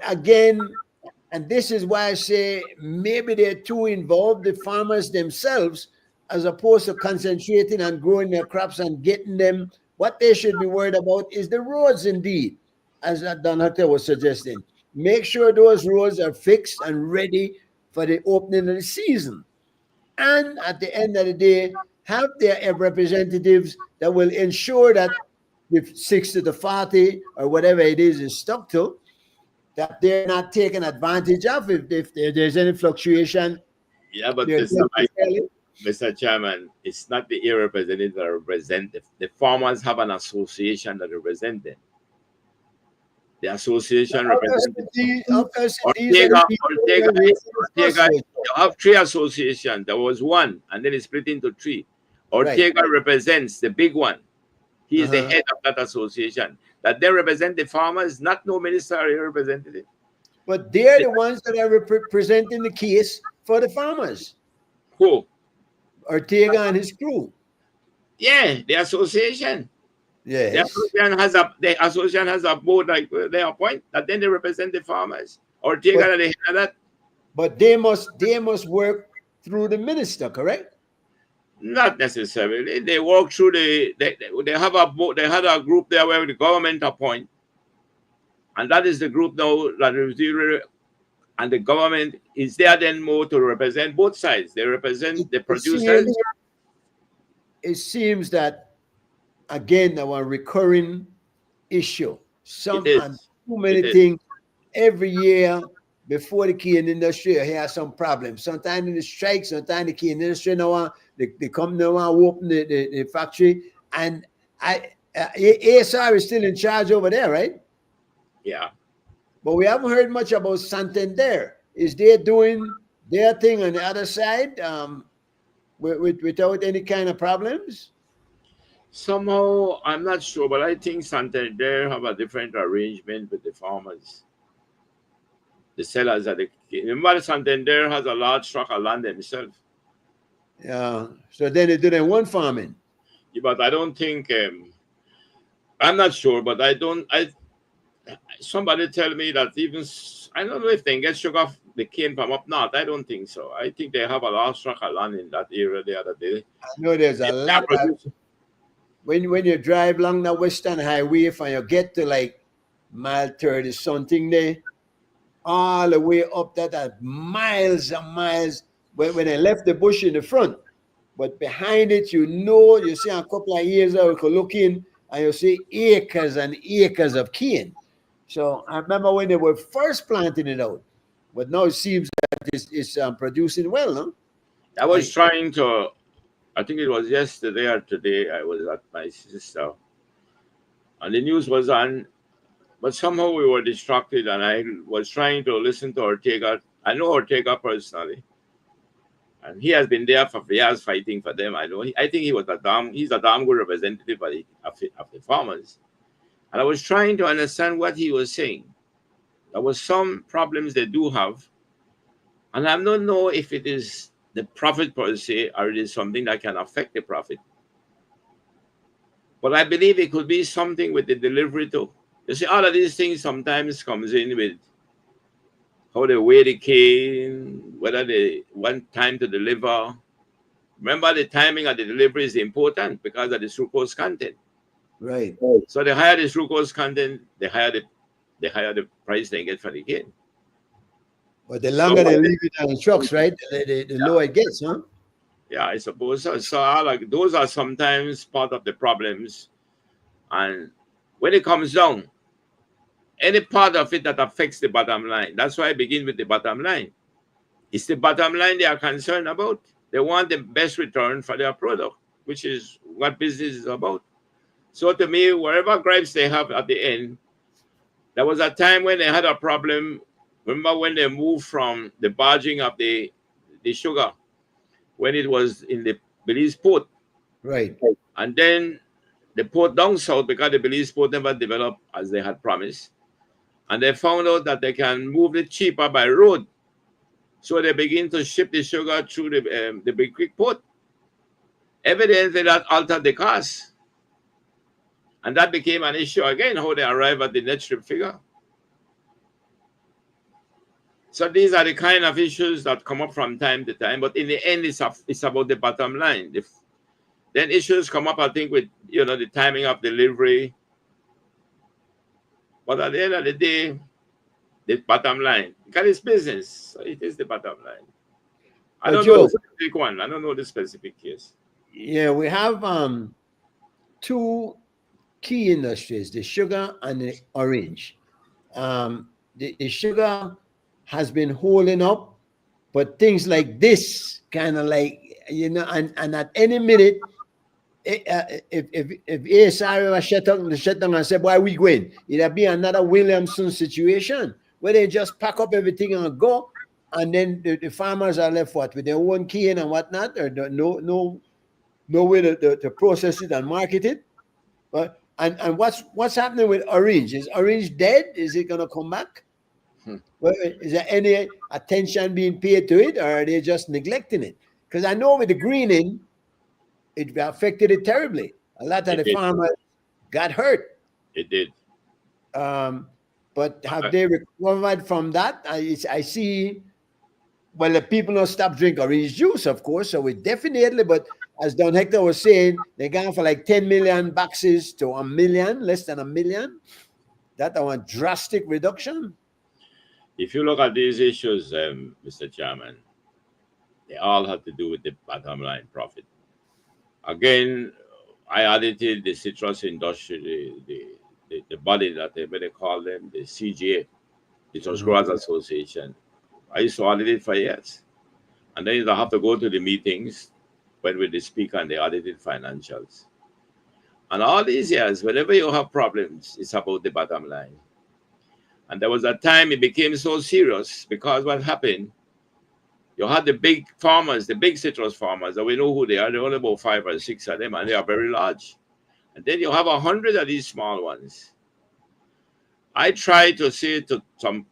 again, and this is why I say maybe they're too involved, the farmers themselves, as opposed to concentrating on growing their crops and getting them. What they should be worried about is the roads, indeed, as Don Hutter was suggesting. Make sure those roads are fixed and ready for the opening of the season. And at the end of the day, have their representatives that will ensure that if 60 to 40 or whatever it is stuck to, that they're not taken advantage of if there's any fluctuation. Yeah, but Mr. Chairman, it's not the area representative that represent the farmers have an association that represent them. The association represents Ortega, you have three associations. There was one, and then it's split into three. Ortega represents the big one. He is the head of that association. That they represent the farmers, not no ministerial representative. But they're the ones that are representing the case for the farmers. Who? Ortega and his crew. Yeah, the association. Yes. The association has a board like they appoint that then they represent the farmers. Ortega they have that. But they must work through the minister, correct? Not necessarily. They work through they have a board. They had a group there where the government appoint, and that is the group now that is, and the government is there then more to represent both sides. They represent the producers. It seems that again our recurring issue. Too many things every year. Before the key industry, I hear some problems. Sometimes in the strike, sometimes the key industry now they come now and open the factory. And ASR is still in charge over there, right? Yeah. But we haven't heard much about Santander. Is they doing their thing on the other side without any kind of problems? Somehow, I'm not sure, but I think Santander have a different arrangement with the farmers. The sellers at remember Santander has a large tract of land themselves. Yeah. So then they do their one farming. Yeah, but I don't think I'm not sure, but somebody tell me that even I don't know if they get sugar the cane from up north. I don't think so. I think they have a large tract of land in that area the other day. I know there's a They lot are of producing. when you drive along the Western Highway, if you get to like mile 30 something there, all the way up that are miles and miles when they left the bush in the front. But behind it, you see a couple of years ago, you could look in and you see acres and acres of cane. So I remember when they were first planting it out, but now it seems that it's producing well, no? I was trying to. I think it was yesterday or today. I was at my sister, and the news was on. But somehow we were distracted, and I was trying to listen to Ortega. I know Ortega personally, and he has been there for years fighting for them. I know. I think he's a damn good representative of the farmers. And I was trying to understand what he was saying. There was some problems they do have, and I don't know if it is the profit per se or it is something that can affect the profit. But I believe it could be something with the delivery too. You see, all of these things sometimes comes in with how they weigh the cane, whether they want time to deliver. Remember, the timing of the delivery is important because of the sucrose content. Right. So the higher the sucrose content, the higher the price they get for the cane. But the longer they leave it on the trucks, right, the lower it gets, huh? Yeah, I suppose so. So those are sometimes part of the problems. And when it comes down, any part of it that affects the bottom line, that's why I begin with the bottom line. It's the bottom line they are concerned about. They want the best return for their product, which is what business is about. So to me, wherever gripes they have at the end, there was a time when they had a problem. Remember when they moved from the barging of the sugar, when it was in the Belize port. Right. And then the port down south, because the Belize port never developed as they had promised. And they found out that they can move it cheaper by road. So they begin to ship the sugar through the Big Creek port. Evidently that altered the cost. And that became an issue again, how they arrive at the net strip figure. So these are the kind of issues that come up from time to time. But in the end, it's about the bottom line. Then issues come up, I think, with the timing of delivery. But at the end of the day, the bottom line, because it's business, so it is the bottom line. I don't know the specific one. I don't know the specific case. Yeah, we have two key industries: the sugar and the orange. The sugar has been holding up, but things like this kind of like and at any minute, if ASR ever shut down and said, "Why we going?" It'll be another Williamson situation where they just pack up everything and go, and then the farmers are left with their own cane and whatnot, or no way to process it and market it. And what's happening with orange? Is orange dead? Is it gonna come back? Well, is there any attention being paid to it, or are they just neglecting it? Because I know with the greening, it affected it terribly. A lot of the farmers got hurt. It did. But have they recovered from that? I see. Well, the people don't stop drinking orange juice, of course. So we definitely, but as Don Hector was saying, they're going for like 10 million boxes to 1 million, less than 1 million. That's a drastic reduction. If you look at these issues, Mr. Chairman, they all have to do with the bottom line profit. Again, I audited the citrus industry, the body that they call them, the CGA, Citrus Growers Association. I used to audit it for years. And then you have to go to the meetings when we speak and the audited financials. And all these years, whenever you have problems, it's about the bottom line. And there was a time it became so serious because what happened, you had the big farmers, the big citrus farmers, and we know who they are. There are only about 5 or 6 of them, and they are very large. And then you have 100 of these small ones. I try to say to some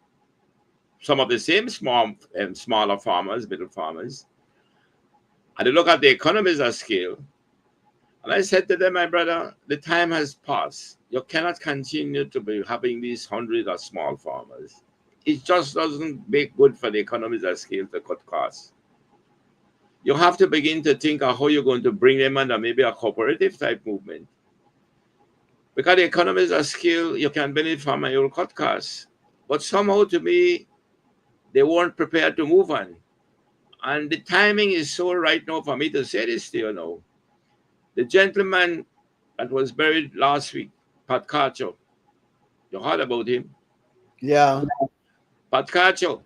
of the same smaller farmers, middle farmers, and they look at the economies of scale. And And I said to them, my brother, the time has passed. You cannot continue to be having these hundreds of small farmers. It just doesn't make good for the economies of scale to cut costs. You have to begin to think of how you're going to bring them under maybe a cooperative type movement. Because the economies of scale, you can benefit from and you'll cut costs. But somehow to me, they weren't prepared to move on. And the timing is so right now for me to say this to you now. The gentleman that was buried last week, Pat Carcho, you heard about him? Yeah, Pat Carcho.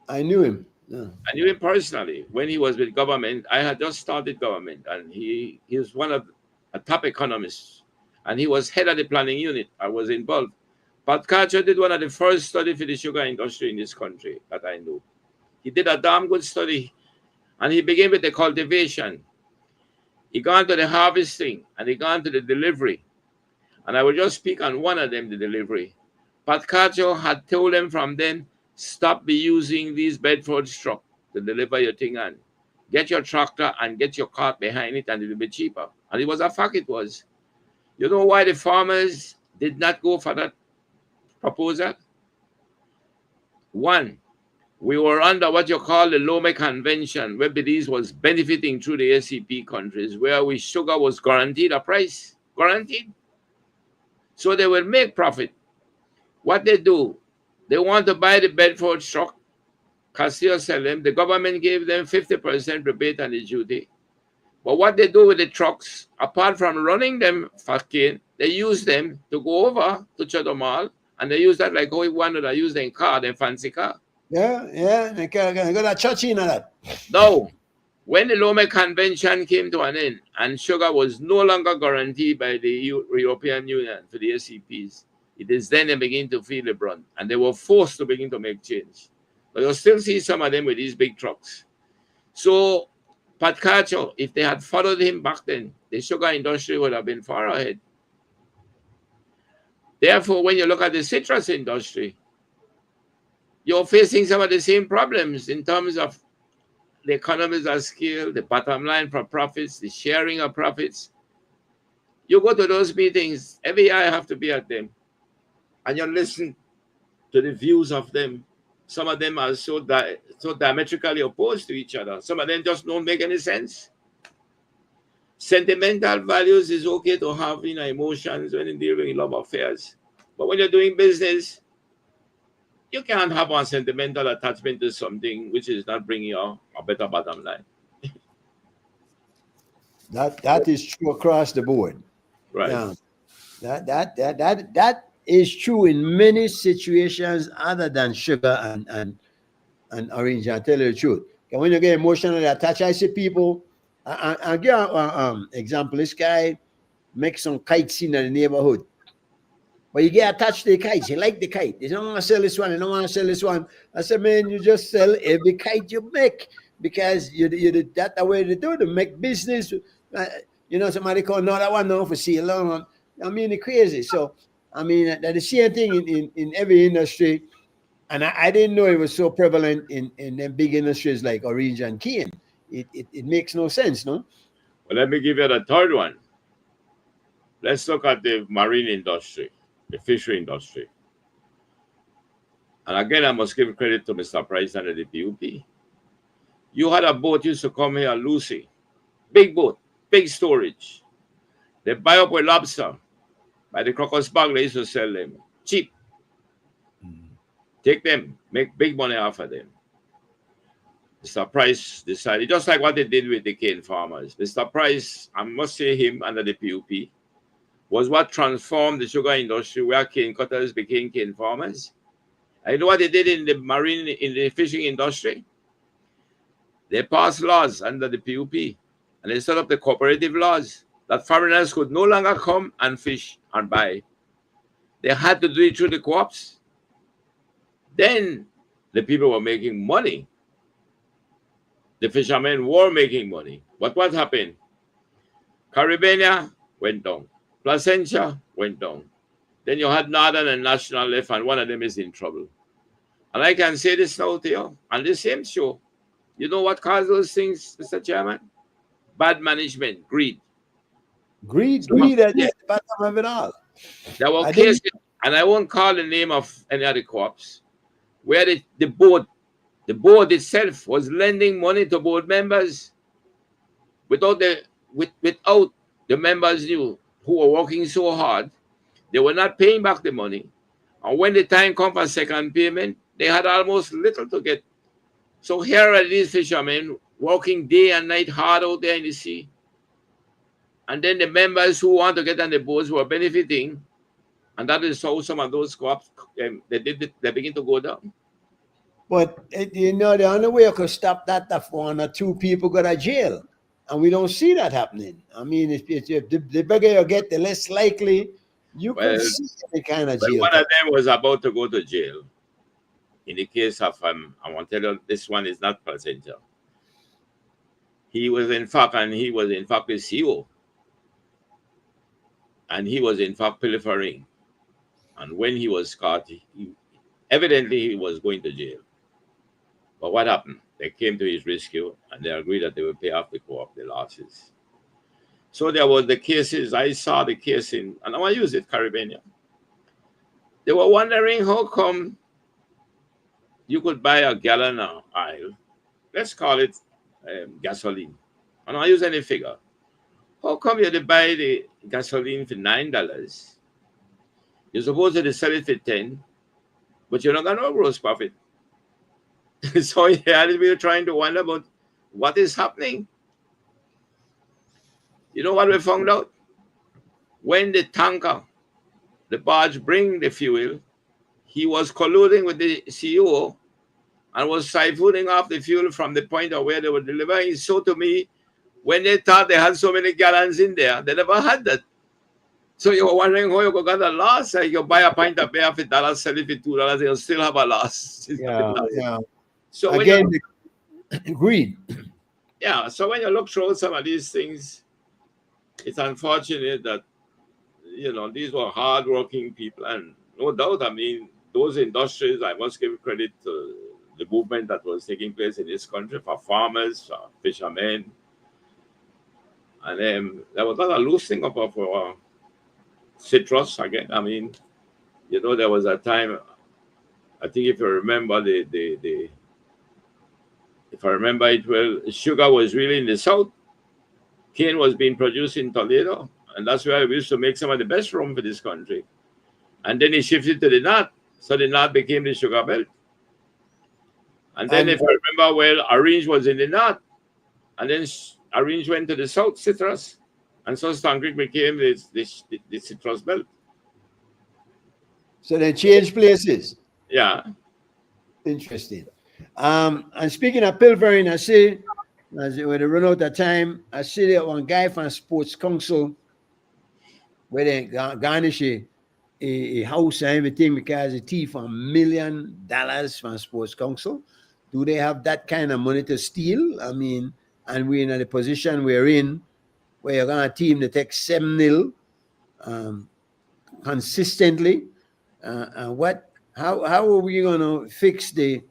I knew him. Yeah. I knew him personally when he was with government. I had just started government, and he was one of a top economists, and he was head of the planning unit. I was involved. Pat Carcho did one of the first studies for the sugar industry in this country that I know. He did a damn good study, and he began with the cultivation. He gone to the harvesting, and he gone to the delivery. And I will just speak on one of them, the delivery. Pat Carcho had told them from then, stop be using these Bedford truck to deliver your thing on. Get your tractor and get your cart behind it, and it will be cheaper. And it was a fact, it was. You know why the farmers did not go for that proposal? One, we were under what you call the Lome Convention, where Belize was benefiting through the ACP countries, where sugar was guaranteed a price. Guaranteed. So they will make profit. What they do, they want to buy the Bedford truck, Castillo sell them. The government gave them 50% rebate on the duty. But what they do with the trucks, apart from running them for cane, they use them to go over to Chodomal, and they use that like how one that use them car, them fancy car. Yeah, they got that church in that. No. When the Lome Convention came to an end and sugar was no longer guaranteed by the European Union for the ACPs, it is then they begin to feel the brunt, and they were forced to begin to make change. But you'll still see some of them with these big trucks. So, Pat Carcho, if they had followed him back then, the sugar industry would have been far ahead. Therefore, when you look at the citrus industry, you're facing some of the same problems in terms of the economies of scale, the bottom line for profits, the sharing of profits. You go to those meetings, every year I have to be at them, and you listen to the views of them. Some of them are so diametrically opposed to each other. Some of them just don't make any sense. Sentimental values is okay to have emotions when you're dealing with love affairs. But when you're doing business, you can't have a sentimental attachment to something which is not bringing you a better bottom line. That is true across the board. Right. Yeah. That is true in many situations other than sugar and orange. I tell you the truth. And when you get emotionally attached, I see people. I'll give an example. This guy makes some kites in the neighborhood. But you get attached to the kites. You like the kite. You don't want to sell this one. You don't want to sell this one. I said, man, you just sell every kite you make because that's the way they do it. They make business. Somebody call another one now for sale. I mean, it's crazy. So, I mean, that's the same thing in every industry. And I didn't know it was so prevalent in them big industries like orange and cane. It makes no sense, no? Well, let me give you the third one. Let's look at the marine industry, the fishery industry. And again, I must give credit to Mr. Price and the PUP. You had a boat used to come here, Lucy. Big boat, big storage. They buy up with lobster. By the crocus bag, they used to sell them cheap. Take them, make big money off of them. Mr. Price decided, just like what they did with the cane farmers. Mr. Price, I must say him under the PUP, was what transformed the sugar industry where cane cutters became cane farmers. And you know what they did in the fishing industry? They passed laws under the PUP, and they set up the cooperative laws that foreigners could no longer come and fish and buy. They had to do it through the co-ops. Then the people were making money. The fishermen were making money. But what happened? Caribbean went down. Placentia went down. Then you had Northern and National left, and one of them is in trouble. And I can say this now to you, on the same show, you know what caused those things, Mr. Chairman? Bad management, greed. Greed at the bottom of it all. There were cases, and I won't call the name of any other co-ops, where the board itself was lending money to board members without the members who were working so hard. They were not paying back the money. And when the time comes for second payment, they had almost little to get. So here are these fishermen working day and night hard out there in the sea. And then the members who want to get on the boats were benefiting. And that is how some of those co-ops, they begin to go down. But, the only way I could stop that if one or two people go to jail. And we don't see that happening. I mean, if the bigger you get, the less likely you can see any kind of jail. One of them was about to go to jail. In the case of, I want to tell you, this one is not Placenta. He was in fact the CEO. And he was in fact pilfering. And when he was caught, evidently he was going to jail. But what happened? They came to his rescue and they agreed that they would pay off the co-op, the losses. So there was the cases. I saw the case and I want to use it, Caribbean. They were wondering how come you could buy a gallon of oil, let's call it gasoline. And I'll use any figure. How come you buy the gasoline for $9? You're supposed to sell it for $10, but you're not going to no gross profit. So we're trying to wonder about what is happening. You know what we found out? When the tanker, the barge bring the fuel, he was colluding with the CEO and was siphoning off the fuel from the point of where they were delivering. So to me, when they thought they had so many gallons in there, they never had that. So you were wondering how you got a loss. Like you buy a pint of beer for $1, sell it for $2, and you'll still have a loss. Yeah. So again, greed. Yeah. So when you look through some of these things, it's unfortunate that these were hardworking people, and no doubt. I mean, those industries. I must give credit to the movement that was taking place in this country for farmers, for fishermen, and there was not a loosening up of citrus again. I mean, there was a time. I think if you remember if I remember it well, sugar was really in the south. Cane was being produced in Toledo, and that's where we used to make some of the best rum for this country. And then it shifted to the north, so the north became the sugar belt. And then, if I remember well, Orange was in the north, and then Orange went to the south, citrus, and so Stone Creek became the citrus belt. So they changed places. Yeah. Interesting. And speaking of pilfering, I see, as when they run out of time, I see that one guy from Sports Council where they garnish a house and everything because he thief $1 million from Sports Council. Do they have that kind of money to steal? I mean, and we're in the position we're in where you're going to team that takes 7-0 consistently. How are we going to fix the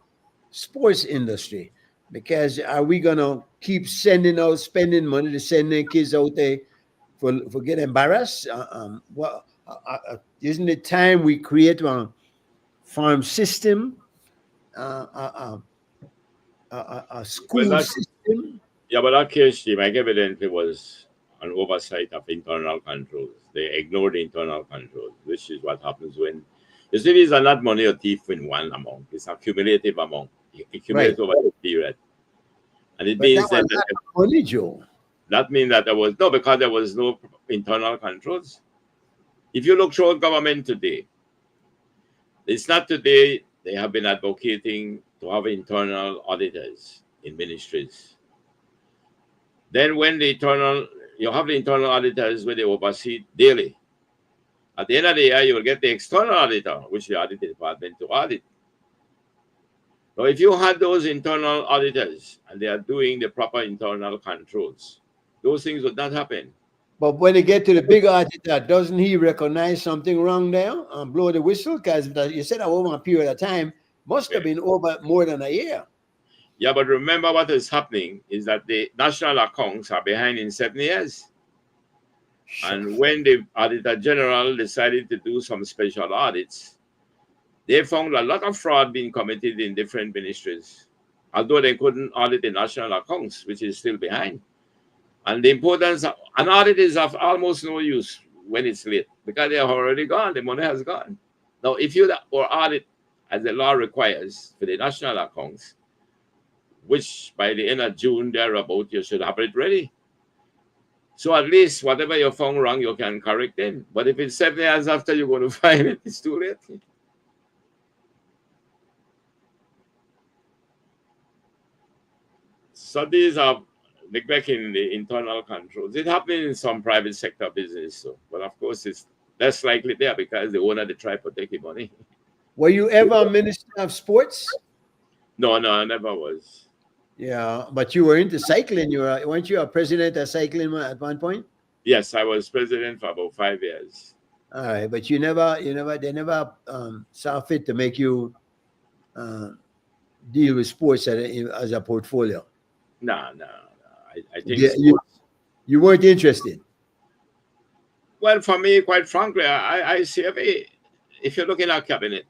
sports industry? Because are we going to keep spending money to send their kids out there for getting embarrassed? Isn't it time we create a farm system, a school system? Yeah, but that case, Mike, evidently was an oversight of internal controls. They ignored the internal controls, which is what happens when you see these are not money or thief in one amount. It's a cumulative amount. It accumulates over the period. And it means that money, Joe. That means that because there was no internal controls. If you look through government today, it's not today they have been advocating to have internal auditors in ministries. Then when you have the internal auditors where they oversee daily. At the end of the year, you will get the external auditor, which the audit department to audit. So if you had those internal auditors and they are doing the proper internal controls, those things would not happen. But when they get to the big auditor, doesn't he recognize something wrong there and blow the whistle? Because you said over a period of time, must have been over more than a year. Yeah, but remember what is happening is that the national accounts are behind in 7 years. And when the Auditor General decided to do some special audits, they found a lot of fraud being committed in different ministries, although they couldn't audit the national accounts, which is still behind. And the importance of an audit is of almost no use when it's late because they are already gone. The money has gone. Now, if you or audit as the law requires for the national accounts, which by the end of June thereabout, you should have it ready. So at least whatever you found wrong, you can correct them. But if it's 7 years after you're going to find it, it's too late. So these are neglecting the internal controls. It happens in some private sector business, so, but of course it's less likely there because the owner they try to protect the money. Were you ever a minister of sports? No, I never was. Yeah, but you were into cycling. Weren't you a president of cycling at one point? Yes, I was president for about 5 years. All right, but they never saw fit to make you deal with sports as a portfolio. No. I think you weren't interested. Well, for me, quite frankly, I see if you're looking at cabinet,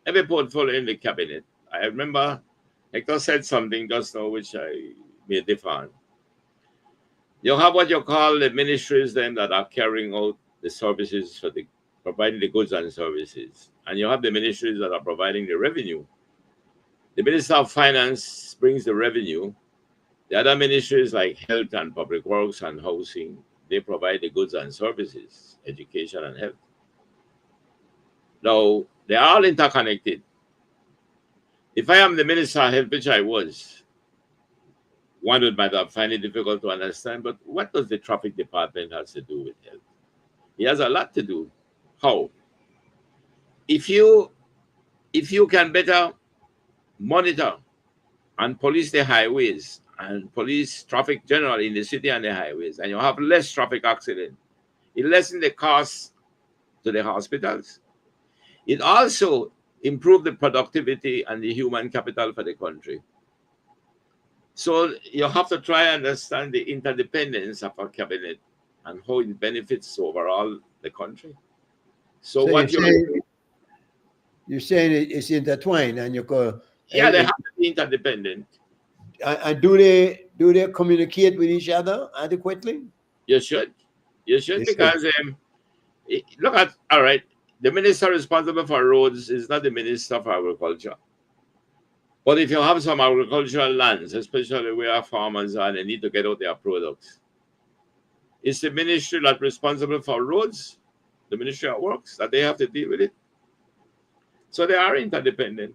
every portfolio in the cabinet, I remember Hector said something just now which I may differ on. You have what you call the ministries then that are carrying out the services for providing the goods and services. And you have the ministries that are providing the revenue. The Minister of Finance brings the revenue. The other ministries like Health and Public Works and Housing, they provide the goods and services, education and health. Now, they're all interconnected. If I am the Minister of Health, which I was, one might have find it difficult to understand, but what does the traffic department have to do with health? It has a lot to do. How? If you can better monitor and police the highways and police traffic generally in the city and the highways, and you have less traffic accident, it lessens the cost to the hospitals. It also improves the productivity and the human capital for the country. So you have to try and understand the interdependence of our cabinet and how it benefits overall the country. So what you're saying it's intertwined, and you go. Yeah, they have to be interdependent. And do they communicate with each other adequately? You should because look at all right. The minister responsible for roads is not the minister for agriculture. But if you have some agricultural lands, especially where farmers are and they need to get out their products, it's the ministry that's responsible for roads, the Ministry of Works, that they have to deal with it. So they are interdependent.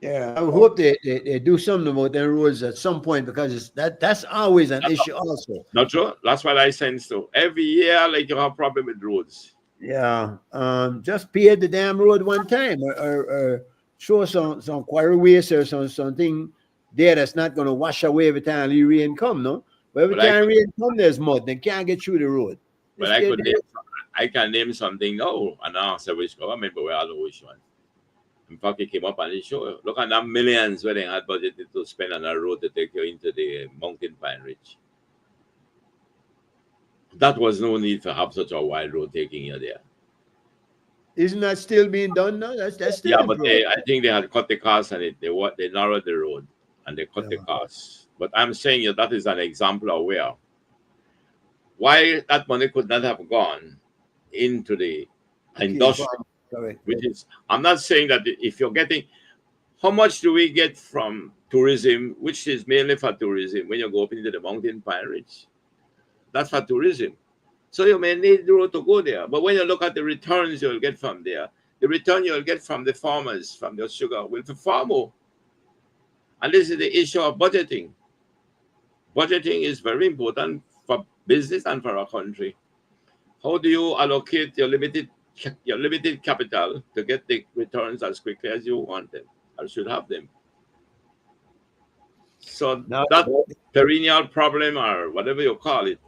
Yeah, I hope they do something about their roads at some point, because that's always an issue also. Not true. That's what I sense too. Every year, like, you have a problem with roads. Yeah. Just pave the damn road one time, or show some quarry waste or something there that's not going to wash away every time the rain come, no? But every time rain come, there's mud. They can't get through the road. But I can name something now, and I'll say which government, but we all know which one. In fact, it came up and it showed, look at that millions where they had budgeted to spend on a road to take you into the mountain pine ridge. That was no need to have such a wide road taking you there. Isn't that still being done now? That's still yeah, but I think they had cut the cost and they narrowed the road and they cut the costs. But I'm saying that is an example of why that money could not have gone into the industry. Correct. Which is, I'm not saying that if you're getting, how much do we get from tourism, which is mainly for tourism, when you go up into the mountain pine ridge? That's for tourism. So you may need the road to go there. But when you look at the returns you'll get from there, the return you'll get from the farmers, from the sugar, will be far more. And this is the issue of budgeting. Budgeting is very important for business and for our country. How do you allocate your limited capital to get the returns as quickly as you want them or should have them? So that perennial problem, or whatever you call it,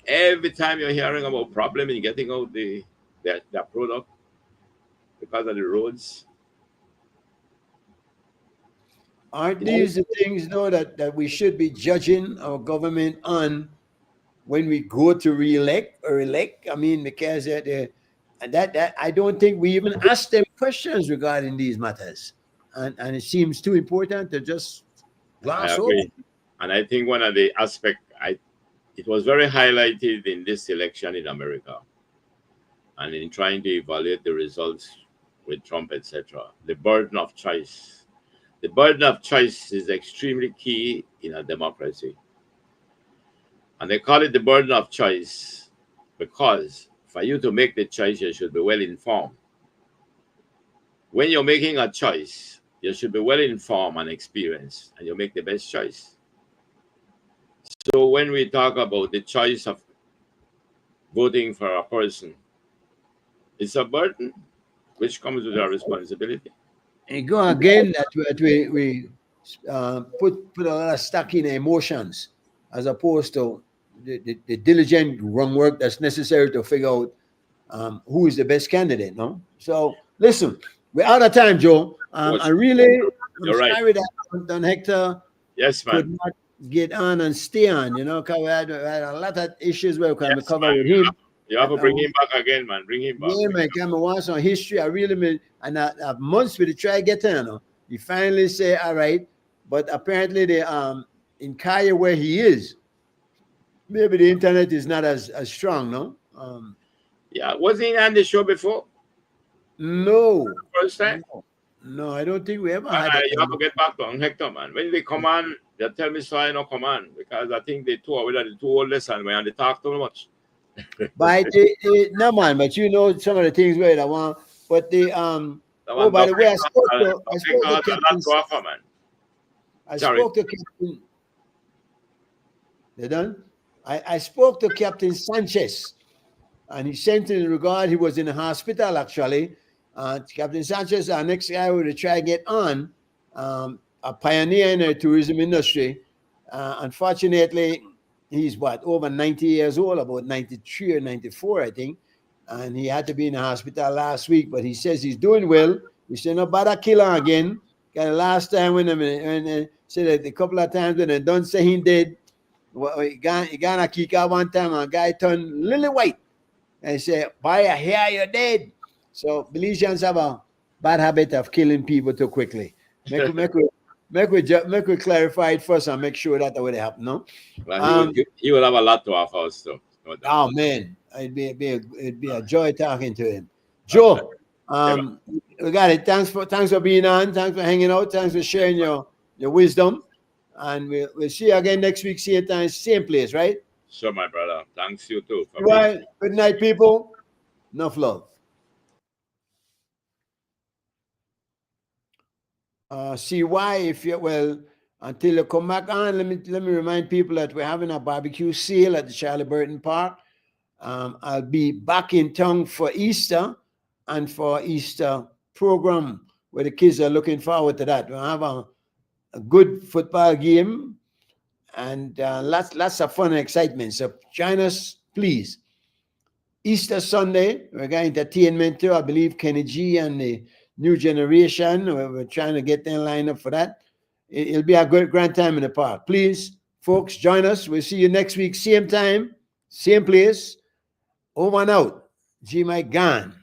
every time you're hearing about problem in getting out their product because of the roads. Aren't these the things, though, that we should be judging our government on when we go to re-elect or elect. I mean, because that I don't think we even ask them questions regarding these matters, and it seems too important to just I gloss over. agree. And I think one of the aspects, it was very highlighted in this election in America and in trying to evaluate the results with Trump, etc. The burden of choice. The burden of choice is extremely key in a democracy. And they call it the burden of choice because for you to make the choice, you should be well informed. When you're making a choice, you should be well informed and experienced, and you make the best choice. So when we talk about the choice of voting for a person, it's a burden which comes with a responsibility. And go again that we put a lot of stock in emotions as opposed to the diligent groundwork that's necessary to figure out who is the best candidate. No, so listen, we're out of time, Joe. I'm You're right. sorry that Don Hector Yes, could man. not get on and stay on. You know, because we had a lot of issues where we can Yes, cover man. with him. You have to bring him back again, man. Bring him back. Yeah, man, come and watch some history. I really mean, and I have months to try to get there. You know, he finally say, all right, but apparently the in Kaya where he is, maybe the internet is not as strong, no. Yeah, wasn't he on the show before? No, First time? no, I don't think we ever had You have to get back to Hector, man. When they come on, they tell me so I no come on because I think the two are the two oldest and when they talk too much. But no man, but you know some of the things where I want. But the oh, by the way, I spoke to Captain. I spoke to Captain. They done? I spoke to Captain Sanchez, and he sent in regard. He was in the hospital actually. Captain Sanchez, our next guy we will try to get on, a pioneer in the tourism industry. Unfortunately, he's over 90 years old, about 93 or 94, I think. And he had to be in the hospital last week, but he says he's doing well. He said, no bother kill him again. Because the last time when said that a couple of times when they don't say he did, he gonna kick out one time, and a guy turned lily white. And he said, by a hair, you're dead. So Belizeans have a bad habit of killing people too quickly. Make we clarify it first and make sure that would happen, no? Well, he will have a lot to offer us, though. Oh man, it'd be a joy talking to him. Joe, we got it. Thanks for being on. Thanks for hanging out. Thanks for sharing your wisdom. And we'll see you again next week, same time, same place, right? Sure, my brother. Thanks you too. Right. Good night, people. Enough love. See why if you until you come back on, let me remind people that we're having a barbecue sale at the Charlie Burton Park. I'll be back in town for Easter and for Easter program where the kids are looking forward to that. We'll have a good football game and lots of fun and excitement. So join us, please. Easter Sunday, we're got entertainment too. I believe Kenny G and the new generation. We're trying to get them lined up for that. It'll be a good grand time in the park. Please, folks, join us. We'll see you next week, same time, same place. Over and out. G. Mike gone.